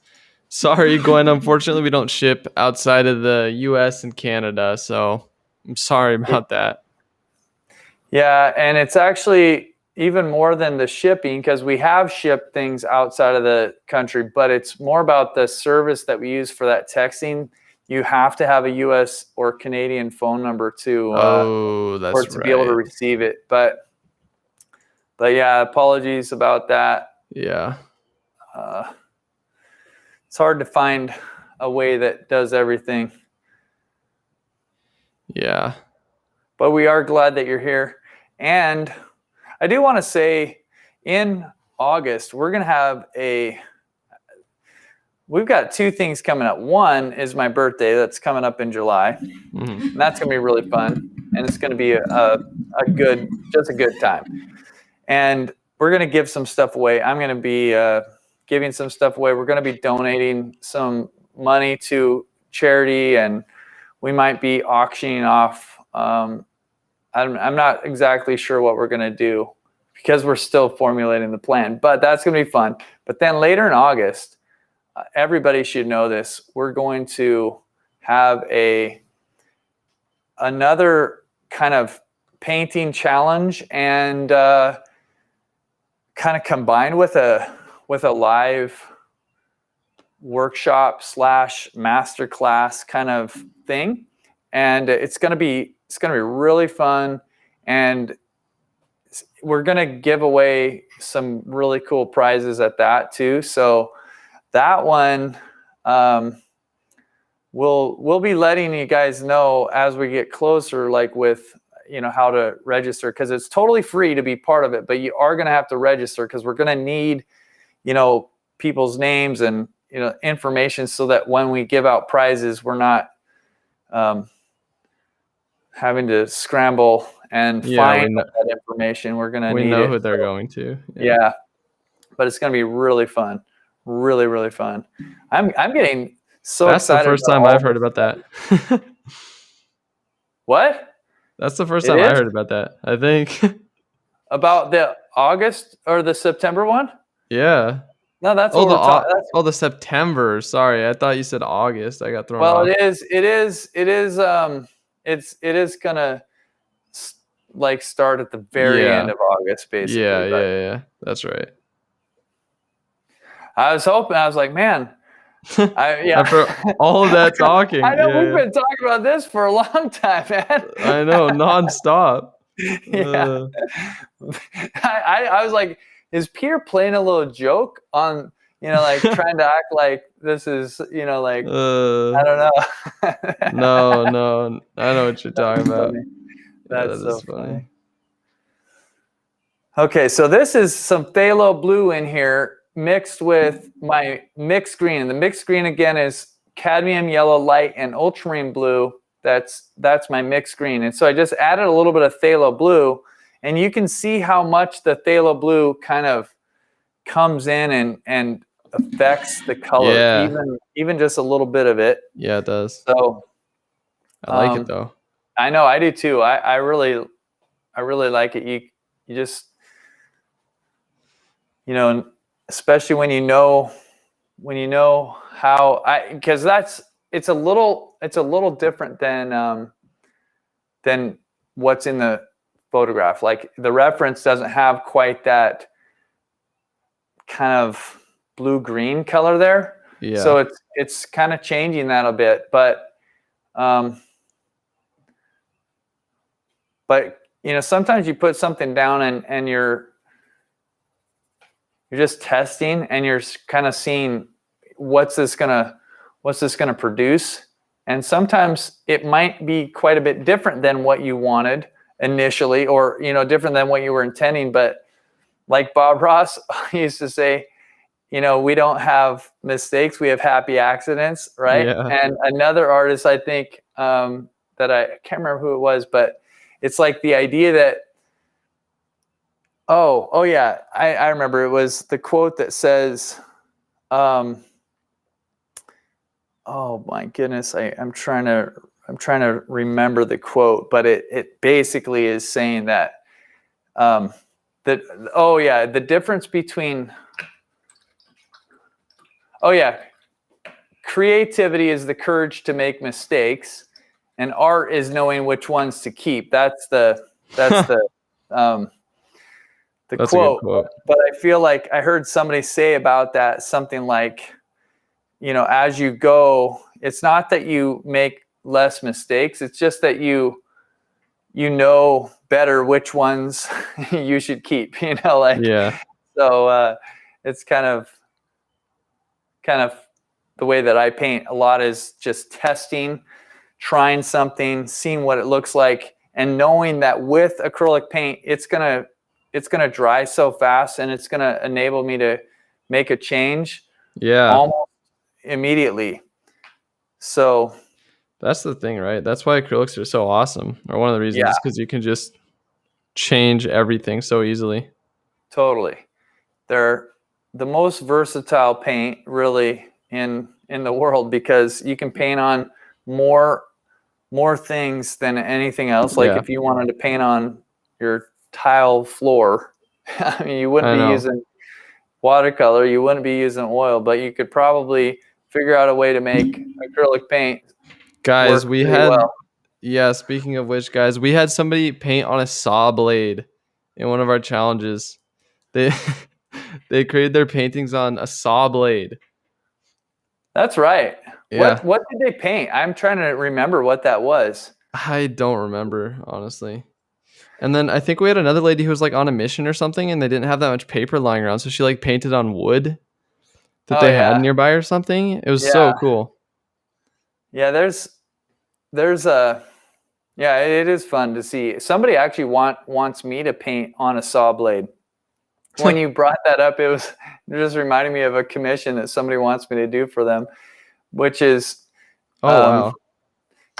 Sorry, Gwen. Unfortunately, we don't ship outside of the U.S. and Canada. So I'm sorry about that. Yeah, and it's actually even more than the shipping, because we have shipped things outside of the country, but it's more about the service that we use for that texting. You have to have a U.S. or Canadian phone number to be able to receive it. But yeah, apologies about that. Yeah. It's hard to find a way that does everything. Yeah. But we are glad that you're here. And I do want to say, in August, we're going to have we've got two things coming up. One is my birthday that's coming up in July. And that's going to be really fun. And it's going to be a good time. And we're going to give some stuff away. I'm going to be giving some stuff away. We're going to be donating some money to charity, and we might be auctioning off. I'm not exactly sure what we're going to do because we're still formulating the plan, but that's going to be fun. But then later in August, everybody should know this. We're going to have another kind of painting challenge, and kind of combined with a live workshop / masterclass kind of thing. And it's going to be really fun, and we're going to give away some really cool prizes at that too. So that one, we'll be letting you guys know as we get closer, like with how to register, because it's totally free to be part of it, but you are going to have to register, because we're going to need people's names and information, so that when we give out prizes, we're not having to scramble and find that information. We're going to need it. We know who they're going to. Yeah. But it's going to be really fun. Really, really fun. I'm getting so excited. That's the first time I've heard about that. What? That's the first time I heard about that, I think. About the August or the September one? Yeah. No, that's what we're talking. The September. Sorry, I thought you said August. I got thrown off. Well, it is gonna start at the very end of August, basically. Yeah. That's right. I was hoping. I was like, man. After all of that talking, I know we've been talking about this for a long time, man. I know, nonstop. Yeah. I was like, is Peter playing a little joke on, trying to act like this is, I don't know. No, I know what you're talking about. That's so funny. Okay, so this is some phthalo blue in here, mixed with my mixed green. And the mixed green, again, is cadmium yellow light and ultramarine blue. That's my mixed green. And so I just added a little bit of phthalo blue, and you can see how much the phthalo blue kind of comes in and affects the color, Yeah. even just a little bit of it. Yeah, it does. So I like it though. I know, I do too. I really like it. You just, especially when you know how because it's a little different than what's in the photograph. Like the reference doesn't have quite that kind of blue-green color there. Yeah. So it's kind of changing that a bit, but sometimes you put something down and you're just testing and you're kind of seeing what's this gonna produce. And sometimes it might be quite a bit different than what you wanted initially, or different than what you were intending. But like Bob Ross used to say, we don't have mistakes, we have happy accidents, right? Yeah. And another artist, I think, that I can't remember who it was, but it's like the idea that, oh yeah, I remember, it was the quote that says, oh my goodness, I'm trying to remember the quote, but it basically is saying that the difference between creativity is the courage to make mistakes, and art is knowing which ones to keep. That's the quote. A good quote. But I feel like I heard somebody say about that something like, as you go, it's not that you make less mistakes, it's just that you know better which ones you should keep. Yeah. So it's kind of the way that I paint a lot, is just testing, trying something, seeing what it looks like, and knowing that with acrylic paint, it's gonna dry so fast, and it's gonna enable me to make a change almost immediately. So that's the thing, right? That's why acrylics are so awesome, or one of the reasons, is because you can just change everything so easily. Totally. They're the most versatile paint really in the world, because you can paint on more things than anything else. Like if you wanted to paint on your tile floor, I mean, you wouldn't be using watercolor, you wouldn't be using oil, but you could probably figure out a way to make acrylic paint. Guys, we had speaking of which, guys, we had somebody paint on a saw blade in one of our challenges. They created their paintings on a saw blade. That's right. Yeah. What did they paint? I'm trying to remember what that was. I don't remember, honestly. And then I think we had another lady who was like on a mission or something, and they didn't have that much paper lying around, so she like painted on wood that they had nearby or something. It was so cool. Yeah, it is fun to see. Somebody actually wants me to paint on a saw blade. When you brought that up, it just reminded me of a commission that somebody wants me to do for them, which is wow.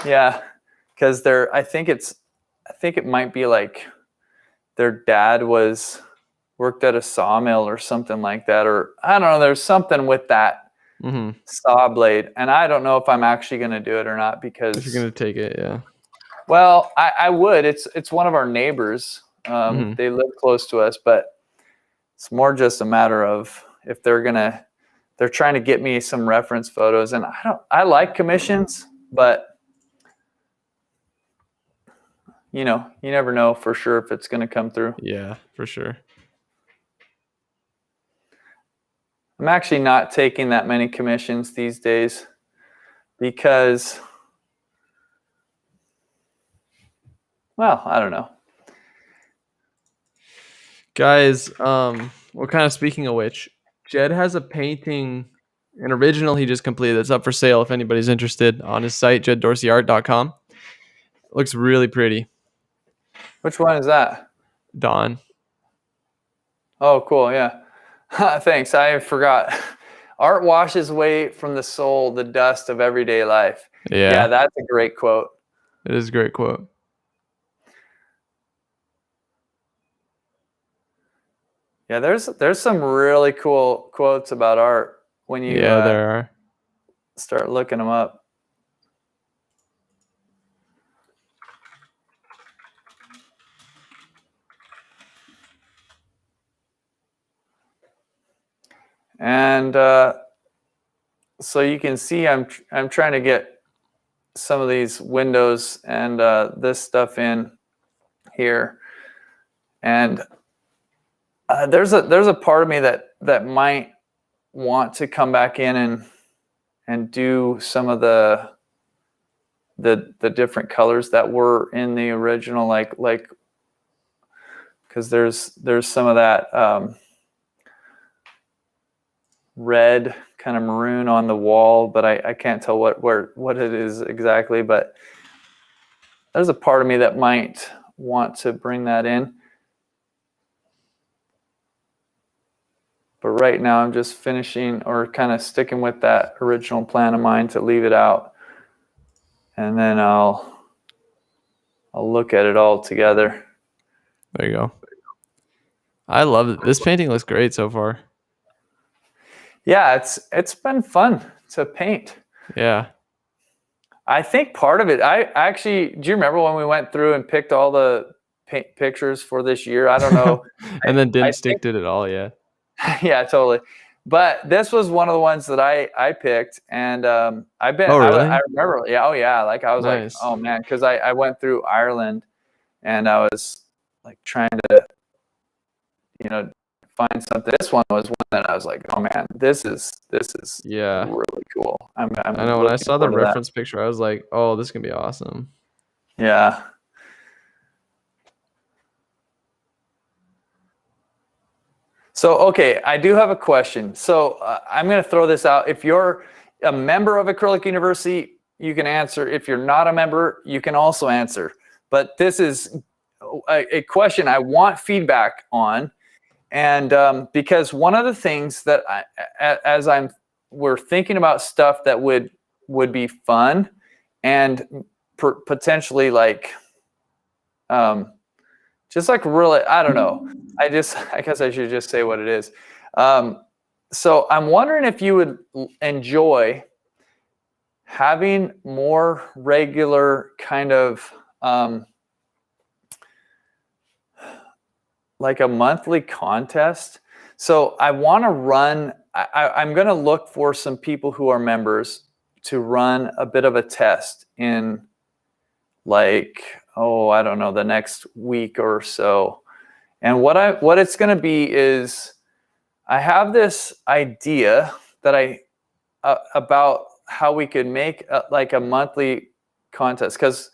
Yeah, because I think it might be like their dad worked at a sawmill or something like that, or I don't know, there's something with that saw blade, and I don't know if I'm actually going to do it or not, because if you're going to take it, yeah. Well, I would. It's one of our neighbors. They live close to us, but it's more just a matter of if they're trying to get me some reference photos, and I like commissions, but you never know for sure if it's going to come through. Yeah, for sure. I'm actually not taking that many commissions these days because, well, I don't know. Guys, well, kind of speaking of which, Jed has a painting, an original he just completed that's up for sale if anybody's interested, on his site, jeddorseyart.com. It looks really pretty. Which one is that? Dawn. Oh, cool. Yeah. Thanks. I forgot. Art washes away from the soul the dust of everyday life. Yeah, that's a great quote. It is a great quote. Yeah, there's some really cool quotes about art when you there are. start looking them up. And so you can see I'm trying to get some of these windows and this stuff in here. And there's a part of me that might want to come back in and do some of the different colors that were in the original, like because there's some of that red kind of maroon on the wall, but I can't tell what it is exactly. But there's a part of me that might want to bring that in. But right now I'm just finishing or kind of sticking with that original plan of mine to leave it out. And then I'll look at it all together. There you go. I love it. This painting looks great so far. Yeah, it's been fun to paint. Yeah. I think part of it, I actually, do you remember when we went through and picked all the pictures for this year? I don't know. And then didn't stick to it at all, yeah. Yeah, totally. But this was one of the ones that I picked, and I've been. Oh, really? I remember. Yeah, oh yeah. Like I was Nice. like, oh man, because I went through Ireland, and I was like trying to, find something. This one was one that I was like, oh man, this is Yeah. really cool. I know when I saw the reference picture, I was like, oh, this can be awesome. Yeah. So, okay, I do have a question. So I'm going to throw this out. If you're a member of Acrylic University, you can answer. If you're not a member, you can also answer. But this is a question I want feedback on. And because one of the things that we're thinking about stuff that would be fun and potentially like, just like really, I don't know. I guess I should just say what it is. So I'm wondering if you would enjoy having more regular kind of like a monthly contest. So I want to run, I'm going to look for some people who are members to run a bit of a test in like, I don't know, the next week or so. And what it's going to be is I have this idea that about how we could make like a monthly contest, because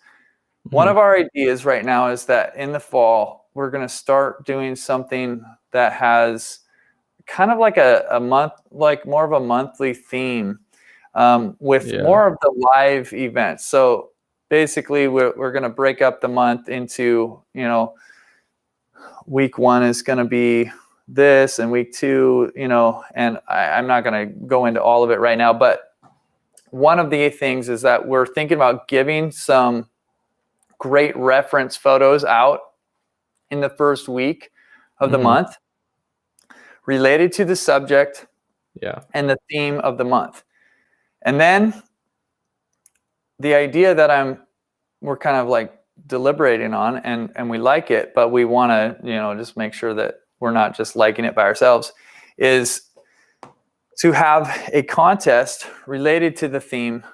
one of our ideas right now is that in the fall we're going to start doing something that has kind of like a month, like more of a monthly theme with more of the live events. So basically we're going to break up the month into, week 1 is going to be this, and week 2, and I'm not going to go into all of it right now, but one of the things is that we're thinking about giving some great reference photos out in the first week of the month related to the subject and the theme of the month. And then the idea that we're kind of like deliberating on, and we like it, but we want to, just make sure that we're not just liking it by ourselves, is to have a contest related to the theme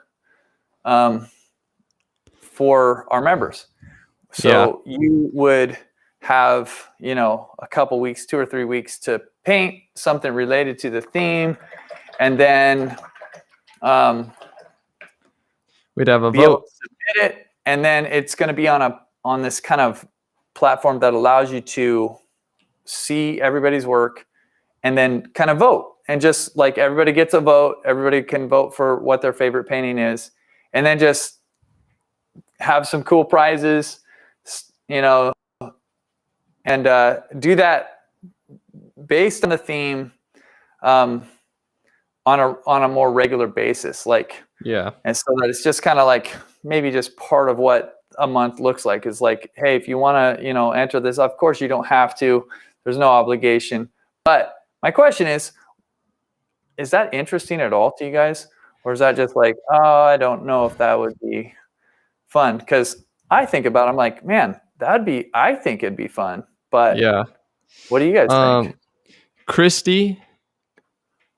for our members. So you would have, a couple weeks, 2 or 3 weeks to paint something related to the theme, and then we'd have a vote. Submit it, and then it's going to be on this kind of platform that allows you to see everybody's work and then kind of vote. And just like everybody gets a vote, everybody can vote for what their favorite painting is, and then just have some cool prizes, and do that based on the theme on a more regular basis. And so that it's just kind of like maybe just part of what a month looks like is like, hey, if you want to, enter this, of course you don't have to, there's no obligation, But my question is that interesting at all to you guys? Or is that just like, oh, I don't know if that would be fun? Because I think about it, I'm like, man, I think it'd be fun. But yeah. What do you guys think? Christy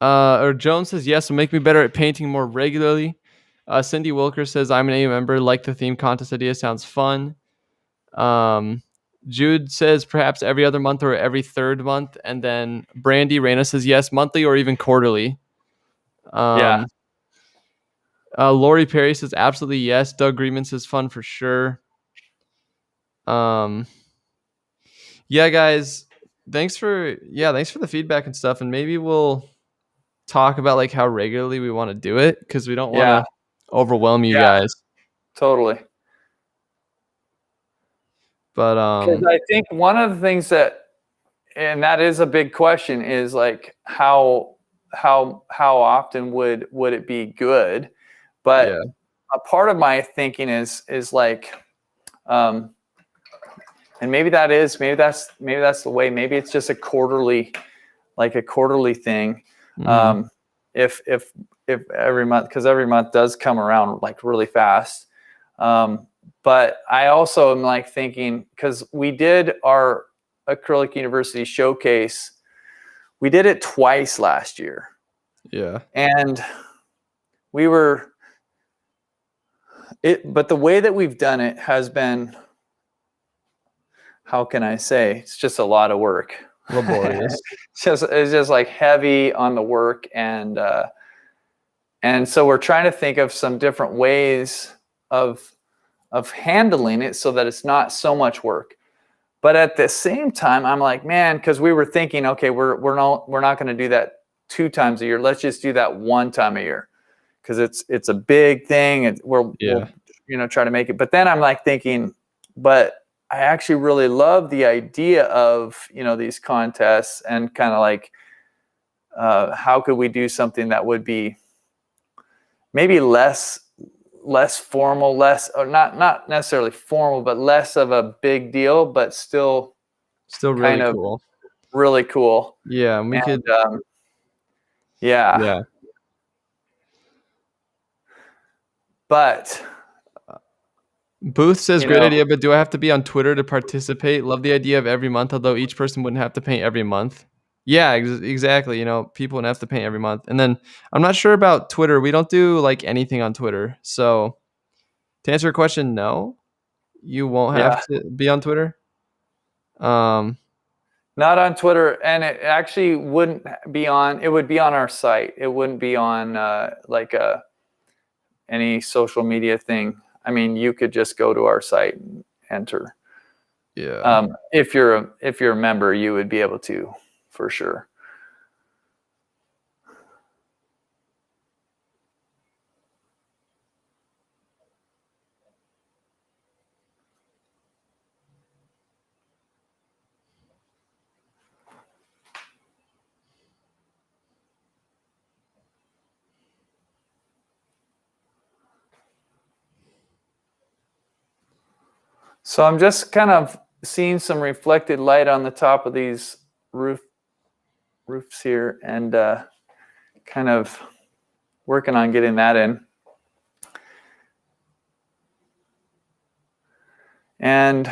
or Jones says, yes, will make me better at painting more regularly. Cindy Wilker says, I'm an A member. Like the theme contest idea. Sounds fun. Jude says perhaps every other month or every third month. And then Brandy Reyna says, yes, monthly or even quarterly. Yeah. Lori Perry says, absolutely yes. Doug Greenman says, fun for sure. Yeah, guys, thanks for the feedback and stuff. And maybe we'll talk about like how regularly we want to do it, because we don't want to overwhelm you guys. Totally. But because I think one of the things and that is a big question, is like how often would it be good? But a part of my thinking is like, and maybe that's the way. Maybe it's just a quarterly thing. Mm-hmm. If every month, because every month does come around like really fast. But I also am like thinking, because we did our Acrylic University showcase, we did it twice last year. Yeah. And but the way that we've done it has been, how can I say, it's just a lot of work. Laborious. It's just like heavy on the work, and so we're trying to think of some different ways of handling it so that it's not so much work. But at the same time, I'm like, man, because we were thinking, okay, we're not going to do that 2 times a year. Let's just do that 1 time a year, because it's a big thing, and we'll try to make it. But then I'm like thinking, but I actually really love the idea of these contests, and kind of like, how could we do something that would be maybe less formal, or not necessarily formal, but less of a big deal, but still really cool. Really cool. Yeah, and we could. Yeah. But Booth says, great idea, but do I have to be on Twitter to participate? Love the idea of every month, although each person wouldn't have to paint every month. Yeah, exactly. People wouldn't have to paint every month. And then I'm not sure about Twitter. We don't do like anything on Twitter. So to answer your question, no, you won't have to be on Twitter. Not on Twitter, and it actually wouldn't be on. It would be on our site. It wouldn't be on any social media thing. I mean, you could just go to our site and enter. Yeah. If you're a member, you would be able to, for sure. So I'm just kind of seeing some reflected light on the top of these roofs here, and kind of working on getting that in. And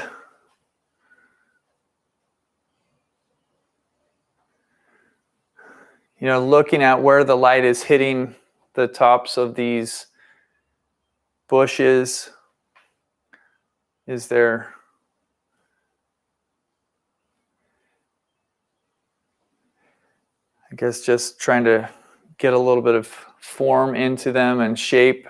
looking at where the light is hitting the tops of these bushes. Is there I guess just trying to get a little bit of form into them and shape.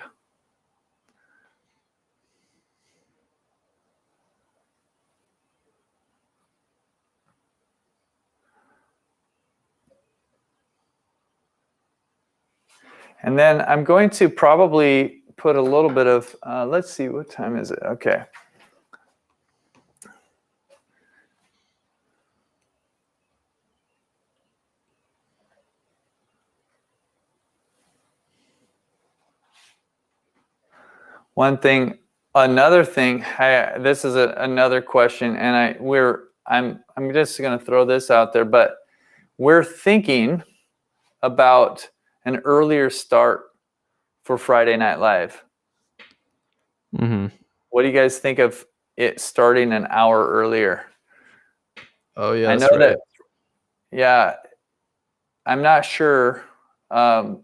And then I'm going to probably put a little bit of, let's see, what time is it? Okay. Another thing, this is another question, and I'm just going to throw this out there, but we're thinking about an earlier start for Friday Night Live. Mm-hmm. What do you guys think of it starting an hour earlier? Oh yeah, I know that. Yeah, I'm not sure. And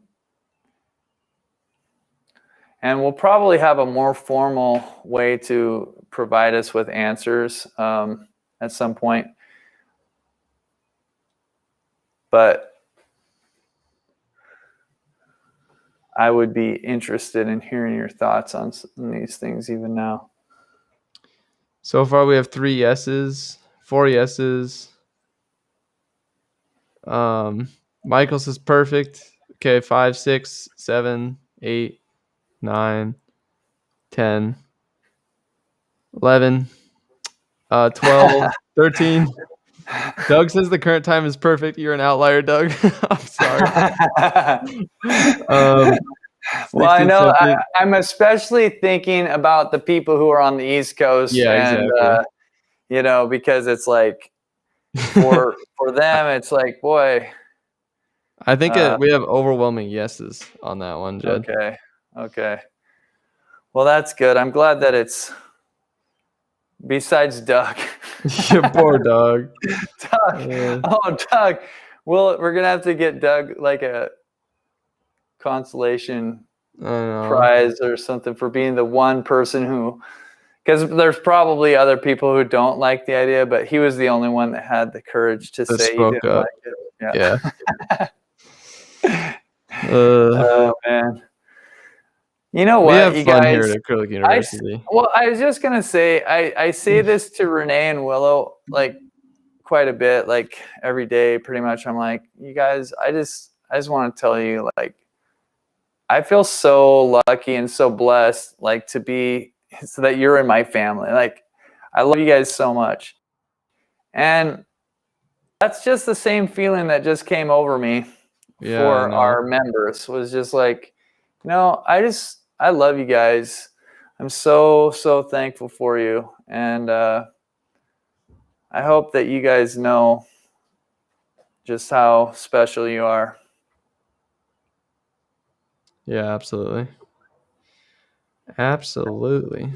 we'll probably have a more formal way to provide us with answers at some point. But I would be interested in hearing your thoughts on these things even now. So far, we have 3 yeses, 4 yeses. Michael says perfect. Okay, 5, 6, 7, 8, 9, 10, 11, 12, 13. Doug says the current time is perfect. You're an outlier, Doug. I'm sorry. Well, I know I'm especially thinking about the people who are on the East Coast. Yeah, and, exactly. Because it's like for them, it's like, boy. I think we have overwhelming yeses on that one, Jed. Okay. Well, that's good. I'm glad that it's besides Doug. Yeah, poor Doug. Doug. Oh, Doug. Well, we're gonna have to get Doug like a consolation prize or something for being the one person who, because there's probably other people who don't like the idea, but he was the only one that had the courage to say he didn't like it. Yeah. Oh man. You know what, we have you fun guys, here at Acrylic University. I was just gonna say, I say this to Renee and Willow like quite a bit, like every day pretty much. I'm like, you guys, I just want to tell you, like, I feel so lucky and so blessed, like, to be, so that you're in my family. Like, I love you guys so much. And that's just the same feeling that just came over me for our members, was just like, I love you guys. I'm so thankful for you. And I hope that you guys know just how special you are. Yeah, absolutely. Absolutely.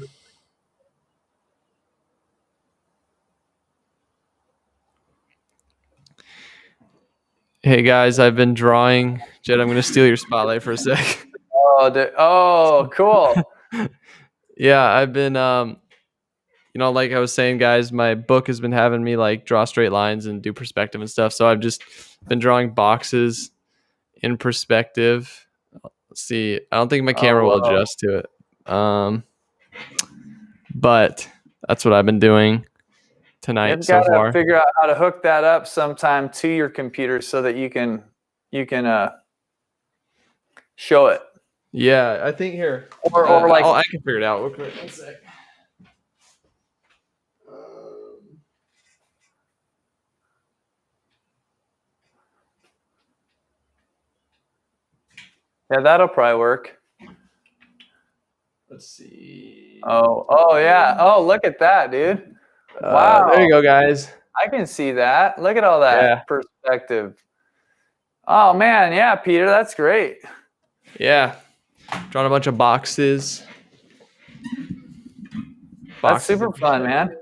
Hey guys, I've been drawing. Jed, I'm going to steal your spotlight for a sec. Oh, cool. Yeah, I've been like I was saying, guys, my book has been having me like draw straight lines and do perspective and stuff. So I've just been drawing boxes in perspective. Let's see. I don't think my camera will adjust to it. But that's what I've been doing tonight so far. You've got to figure out how to hook that up sometime to your computer so that you can show it. Yeah, I think here. Or like, I can figure it out. One sec. Yeah, that'll probably work. Let's see. Oh yeah. Oh, look at that, dude. Wow. There you go, guys. I can see that. Look at all that perspective. Oh man, yeah, Peter, that's great. Yeah. Drawn a bunch of boxes. That's super fun, man.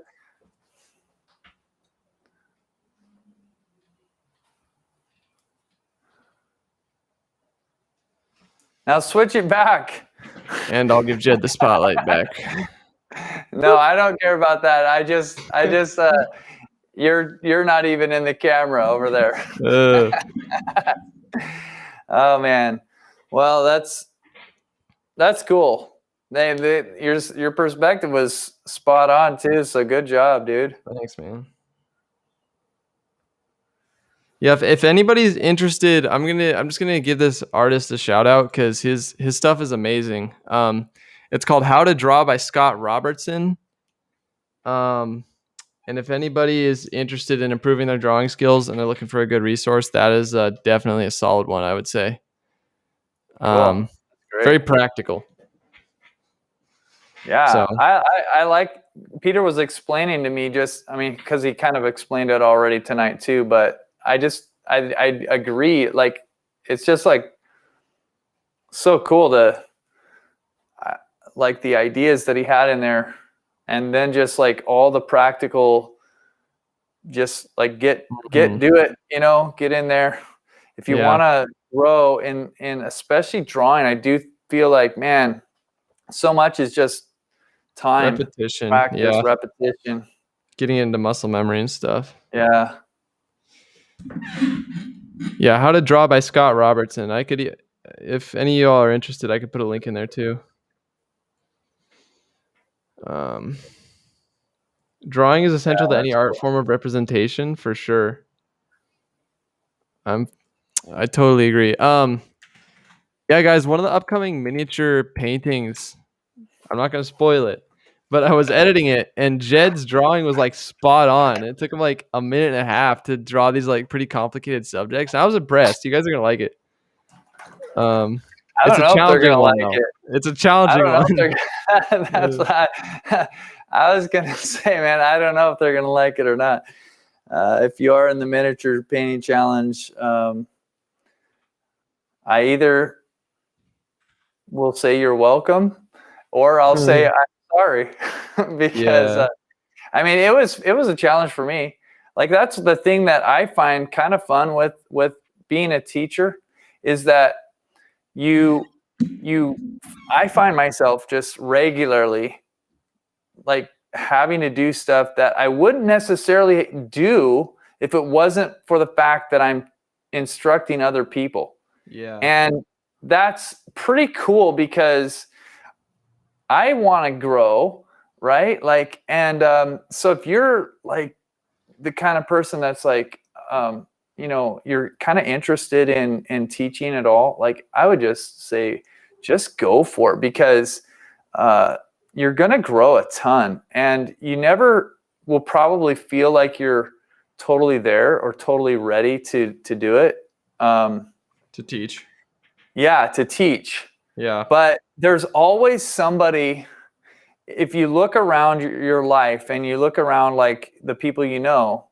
Now switch it back. And I'll give Jed the spotlight back. No, I don't care about that. I just you're not even in the camera over there. Oh man. Well, that's cool. Your perspective was spot on too, so good job, dude. Thanks, man. Yeah, if anybody's interested, I'm just gonna give this artist a shout out because his stuff is amazing. It's called How to Draw by Scott Robertson. And if anybody is interested in improving their drawing skills and they're looking for a good resource, that is definitely a solid one, I would say. Cool. Very practical. Yeah, so. I like Peter was explaining to me because he kind of explained it already tonight too, but I just I agree. Like, it's just like so cool to like the ideas that he had in there, and then just like all the practical, just like do it, get in there. If you want to grow in especially drawing, I do feel like, man, so much is just time, repetition, practice, repetition, getting into muscle memory and stuff. Yeah. How to Draw by Scott Robertson. I could, if any of y'all are interested, I could put a link in there too. Drawing is essential to any art form of representation, for sure. I totally agree. Guys, one of the upcoming miniature paintings, I'm not gonna spoil it, but I was editing it and Jed's drawing was like spot on. It took him like a minute and a half to draw these like pretty complicated subjects. I was impressed. You guys are gonna like it. It's a challenging one. It's a challenging one. That's what I was gonna say, man. I don't know if they're gonna like it or not. If you are in the miniature painting challenge, I either will say you're welcome, or I'll say I'm sorry, because I mean, it was a challenge for me. Like, that's the thing that I find kind of fun with being a teacher, is that I find myself just regularly like having to do stuff that I wouldn't necessarily do if it wasn't for the fact that I'm instructing other people. Yeah. And that's pretty cool, because I want to grow, right? Like, and so if you're like the kind of person that's like, you're kind of interested in teaching at all, like, I would just say, just go for it, because you're going to grow a ton, and you never will probably feel like you're totally there or totally ready to do it. To teach. Yeah, to teach. Yeah. But there's always somebody, if you look around your life and you look around like the people you know,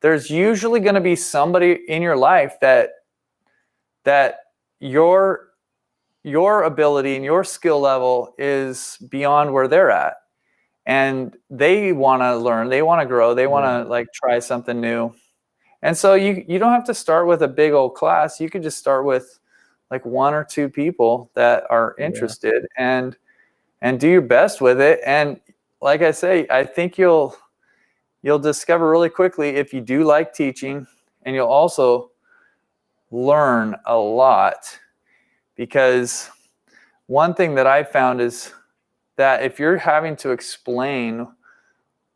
there's usually going to be somebody in your life that your ability and your skill level is beyond where they're at. And they want to learn, they want to grow, they want to like try something new. And so you don't have to start with a big old class. You could just start with like one or two people that are interested, and do your best with it. And like I say, I think you'll discover really quickly if you do like teaching, and you'll also learn a lot, because one thing that I found is that if you're having to explain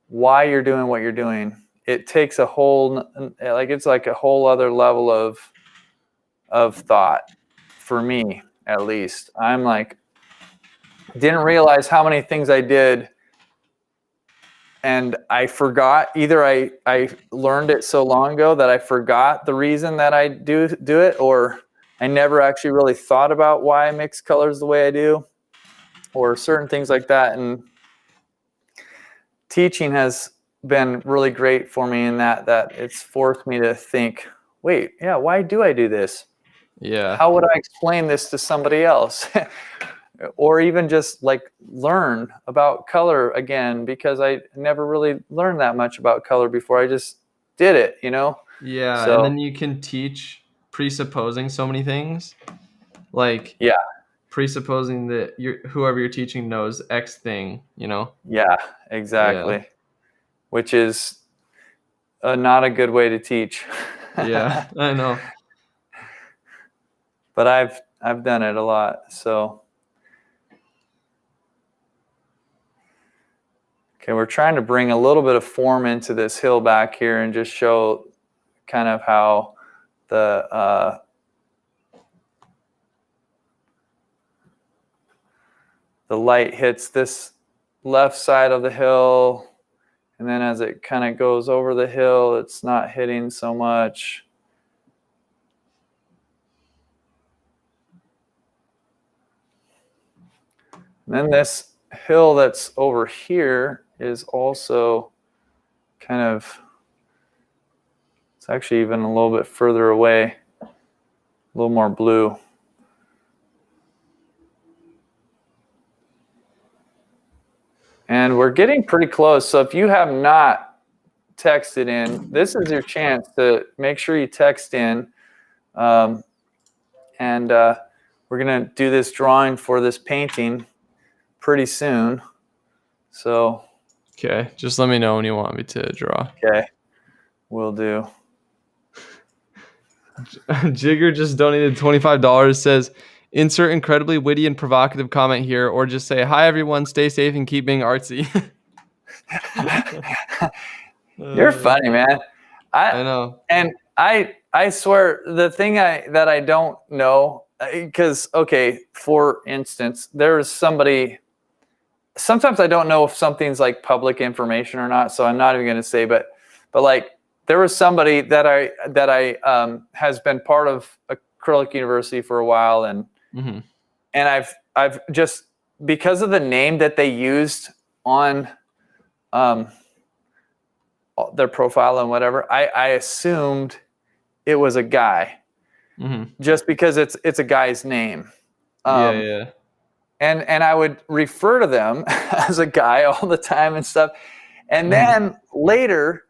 why you're doing what you're doing, it takes it's like a whole other level of thought, for me at least. I'm like, didn't realize how many things I did, and I forgot. Either I learned it so long ago that I forgot the reason that I do it, or I never actually really thought about why I mix colors the way I do, or certain things like that. And teaching has been really great for me in that it's forced me to think, wait, why do I do this? Yeah. How would I explain this to somebody else? Or even just like learn about color again, because I never really learned that much about color before. I just did it, Yeah. So, and then you can teach presupposing so many things, like presupposing that whoever you're teaching knows X thing, Yeah, exactly. Which is not a good way to teach. Yeah, I know. But I've done it a lot, so. Okay, we're trying to bring a little bit of form into this hill back here and just show kind of how the light hits this left side of the hill, and then as it kind of goes over the hill, it's not hitting so much. And then this hill that's over here is also kind of, it's It's actually even a little bit further away, a little more blue. And we're getting pretty close. So if you have not texted in, this is your chance to make sure you text in. And we're going to do this drawing for this painting pretty soon. So. Okay. Just let me know when you want me to draw. Okay. Will do. Jigger just donated $25. Says, insert incredibly witty and provocative comment here, or just say, hi, everyone. Stay safe and keep being artsy. You're funny, man. I know. And I swear, the thing that I don't know, because, okay, for instance, there's somebody, sometimes I don't know if something's like public information or not, so I'm not even going to say, but like, there was somebody that I has been part of Acrylic University for a while, and and I've just, because of the name that they used on their profile and whatever, I assumed it was a guy, just because it's a guy's name. Yeah. And I would refer to them as a guy all the time and stuff, and then later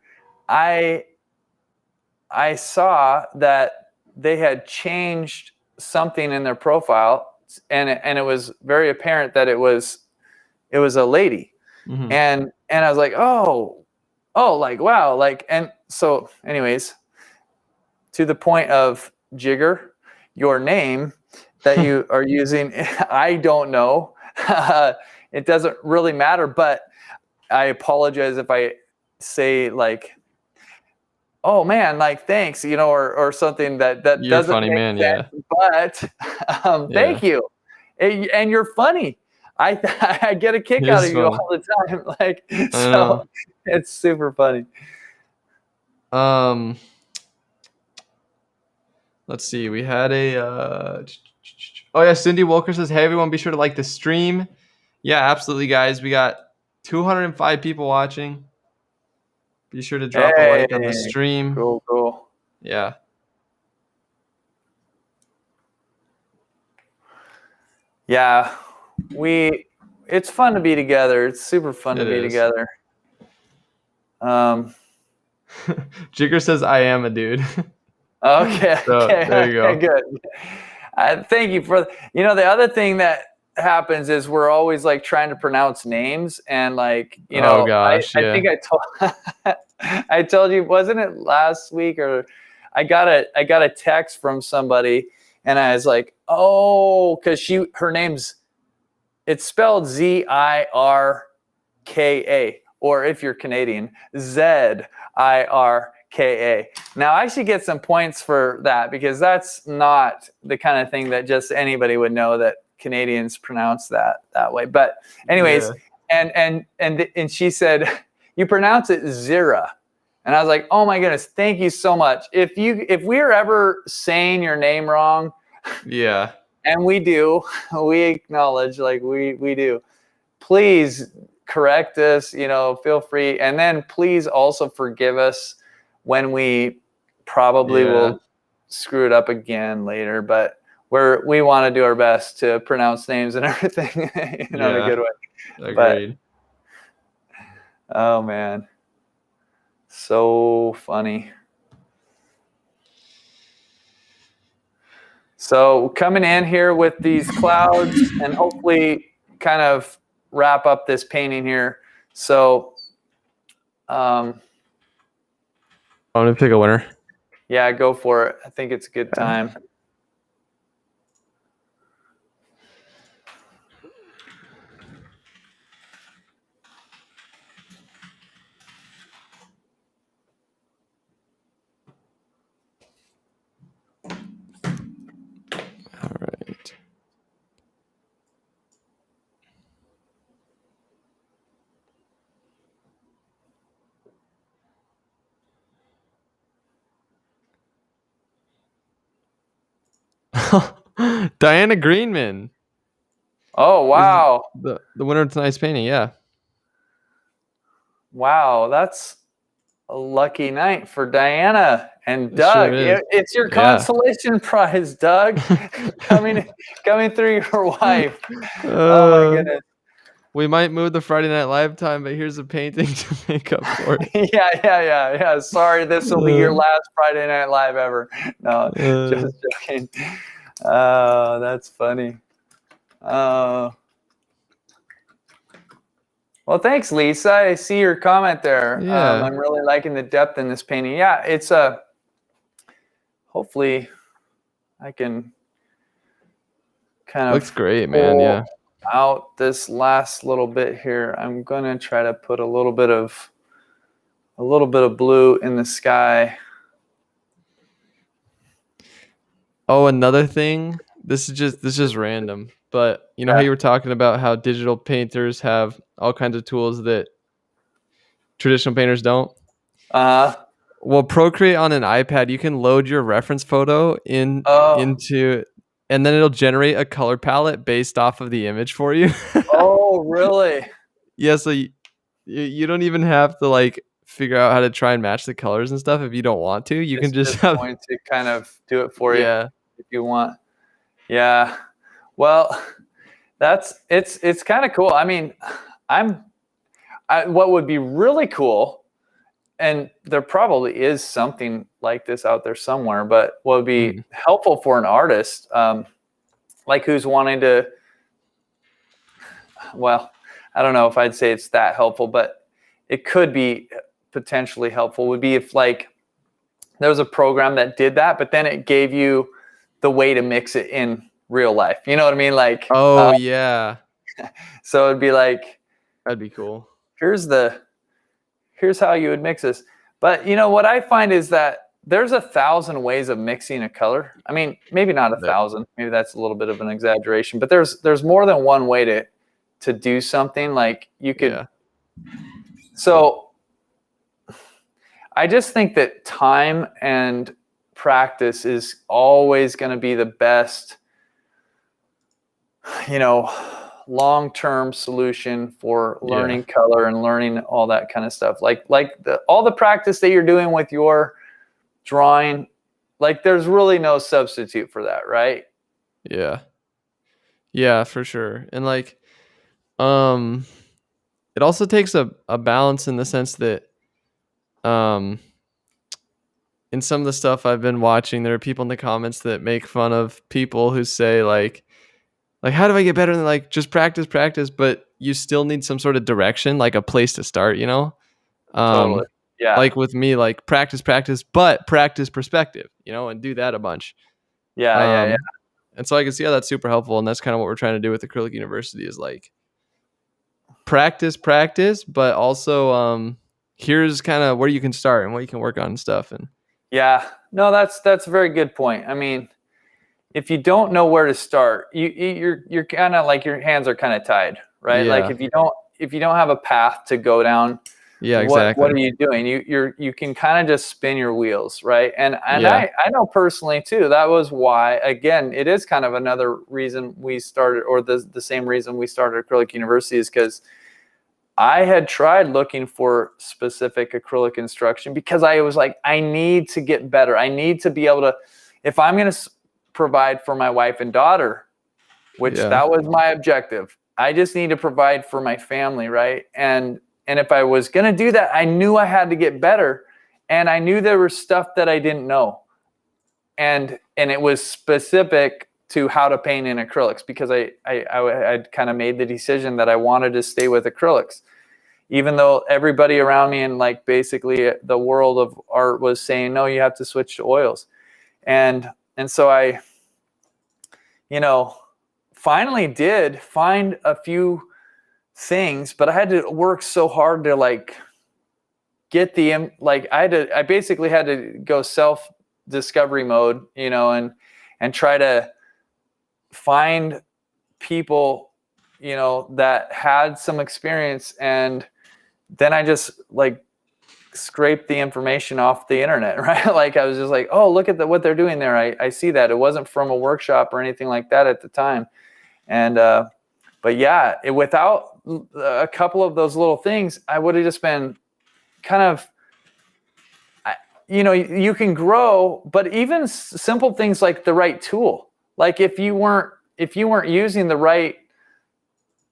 I saw that they had changed something in their profile, and it was very apparent that it was a lady, and I was like, oh, like, wow, like, and so, anyways, to the point of Jigger, your name that you are using, I don't know. It doesn't really matter, but I apologize if I say like, oh man, like, thanks, or something that you're doesn't funny, make man. sense, Yeah. Thank you. And you're funny. I get a kick out of you all the time. Like, so it's super funny. Let's see. We had oh yeah, Cindy Walker says, hey everyone, be sure to like the stream. Yeah, absolutely, guys. We got 205 people watching. Be sure to drop a like on the stream. Cool. Yeah. Yeah. It's fun to be together. It's super fun to be together. Jigger says, I am a dude. Okay. So, there you go. Good. Thank you for, the other thing that happens is we're always like trying to pronounce names, and like, oh gosh, I think I told you, wasn't it last week, or I got a text from somebody, and I was like, oh, because her name's, it's spelled Zirka, or if you're Canadian, Zirka. Now I should get some points for that, because that's not the kind of thing that just anybody would know that Canadians pronounce that way. But anyways, and she said, you pronounce it Zira. And I was like, oh my goodness, thank you so much. If we're ever saying your name wrong, yeah, and we do, we acknowledge, like, we do, please correct us, feel free. And then please also forgive us when we probably will screw it up again later, but we want to do our best to pronounce names and everything in a good way. Agreed. But, oh man, so funny. So coming in here with these clouds and hopefully kind of wrap up this painting here. So I'm gonna pick a winner. Yeah, go for it. I think it's a good time. All right. Diana Greenman. Oh, wow. The winner of tonight's painting, yeah. Wow, that's a lucky night for Diana and It Doug. sure is. It's your Yeah. consolation prize, Doug, coming through your wife. Oh my goodness. We might move the Friday Night Live time, but here's a painting to make up for it. Yeah. Sorry, this will be your last Friday Night Live ever. No, just joking. Oh, that's funny. Well, thanks, Lisa. I see your comment there. Yeah. I'm really liking the depth in this painting. Yeah, it's hopefully I can kind of Looks great, man. Yeah. out this last little bit here. I'm gonna try to put a little bit of blue in the sky. Oh, another thing. This is just random, but you know how you were talking about how digital painters have all kinds of tools that traditional painters don't? Well, Procreate on an iPad, you can load your reference photo into, and then it'll generate a color palette based off of the image for you. Oh, really? Yeah, so you don't even have to like figure out how to try and match the colors and stuff if you don't want to. You can just have going to kind of do it for yeah. you if you want. Yeah. Well, it's kind of cool. I mean, what would be really cool, and there probably is something like this out there somewhere, but what would be helpful for an artist, like who's wanting to, well, I don't know if I'd say it's that helpful, but it could be potentially helpful, would be if like there was a program that did that, but then it gave you the way to mix it in real life. You know what I mean? Like, oh yeah. So it'd be like, that'd be cool. Here's how you would mix this. But you know what I find is that there's 1,000 ways of mixing a color. I mean, maybe not 1,000. Maybe that's a little bit of an exaggeration. But there's more than one way to do something. Like you could. Yeah. So I just think that time and practice is always going to be the best, long-term solution for learning color and learning all that kind of stuff. Like all the practice that you're doing with your drawing, like there's really no substitute for that, right? Yeah, for sure. And like, it also takes a balance in the sense that, in some of the stuff I've been watching, there are people in the comments that make fun of people who say like, how do I get better than like just practice, but you still need some sort of direction, like a place to start, you know? Totally. Yeah. Like with me, like practice, but practice perspective, and do that a bunch. Yeah. And so I can see how that's super helpful. And that's kind of what we're trying to do with Acrylic University is like practice, but also here's kind of where you can start and what you can work on and stuff. And yeah, no, that's a very good point. I mean, if you don't know where to start, you're kind of like your hands are kind of tied, right? Yeah. Like if you don't have a path to go down, exactly. What are you doing? You can kind of just spin your wheels, right? And I know personally too, that was why, again, it is kind of another reason we started, or the same reason we started Acrylic University, is because I had tried looking for specific acrylic instruction because I was like, I need to get better. I need to be able to, if I'm going to provide for my wife and daughter, which that was my objective, I just need to provide for my family, right? And if I was going to do that, I knew I had to get better, and I knew there was stuff that I didn't know, and it was specific to how to paint in acrylics, because I'd kind of made the decision that I wanted to stay with acrylics, even though everybody around me and like basically the world of art was saying, no, you have to switch to oils. And so I, finally did find a few things, but I had to work so hard to like get I basically had to go self-discovery mode, and try to find people, that had some experience. And then I just like scraped the information off the internet, right? Like I was just like, oh, look at what they're doing there. I see that. It wasn't from a workshop or anything like that at the time. And, but yeah, without a couple of those little things, I would have just been kind of you can grow, but even simple things like the right tool. Like if you weren't using the right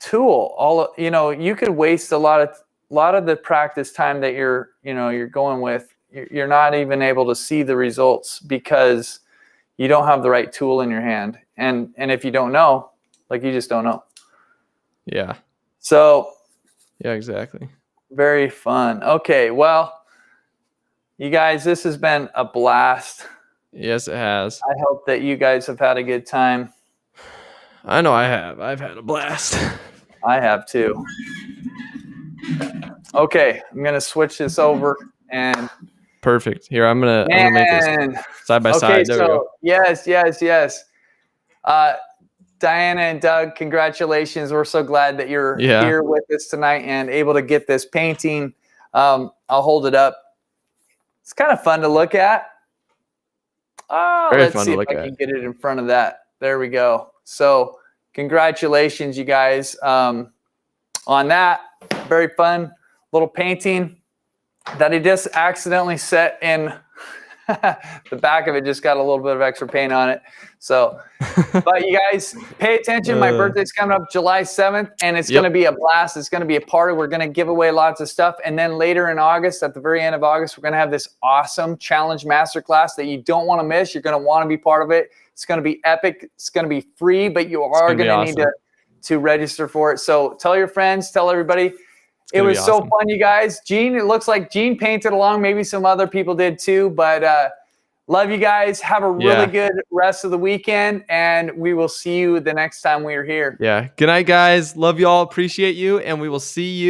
tool, you could waste a lot of the practice time that you're going with. You're not even able to see the results because you don't have the right tool in your hand. And if you don't know, like, you just don't know. Yeah. So. Yeah, exactly. Very fun. Okay, well, you guys, this has been a blast. Yes, it has. I hope that you guys have had a good time. I know I have. I've had a blast. I have too. Okay, I'm gonna switch this over and. Perfect. Here, I'm gonna make this side by side. There we go. Yes. Diana and Doug, congratulations. We're so glad that you're here with us tonight and able to get this painting. I'll hold it up. It's kind of fun to look at. Let's see if I can get it in front of that. There we go. So congratulations, you guys, on that. Very fun little painting that he just accidentally set in. The back of it just got a little bit of extra paint on it. So, but you guys pay attention. My birthday's coming up July 7th, and it's going to be a blast. It's going to be a party. We're going to give away lots of stuff. And then later in August, at the very end of August, we're going to have this awesome challenge masterclass that you don't want to miss. You're going to want to be part of it. It's going to be epic. It's going to be free, but you are going to need to register for it. So tell your friends, tell everybody. It was so fun, you guys. Gene, it looks like Gene painted along. Maybe some other people did too, but love you guys. Have a really good rest of the weekend, and we will see you the next time we are here. Yeah. Good night, guys. Love you all. Appreciate you, and we will see you.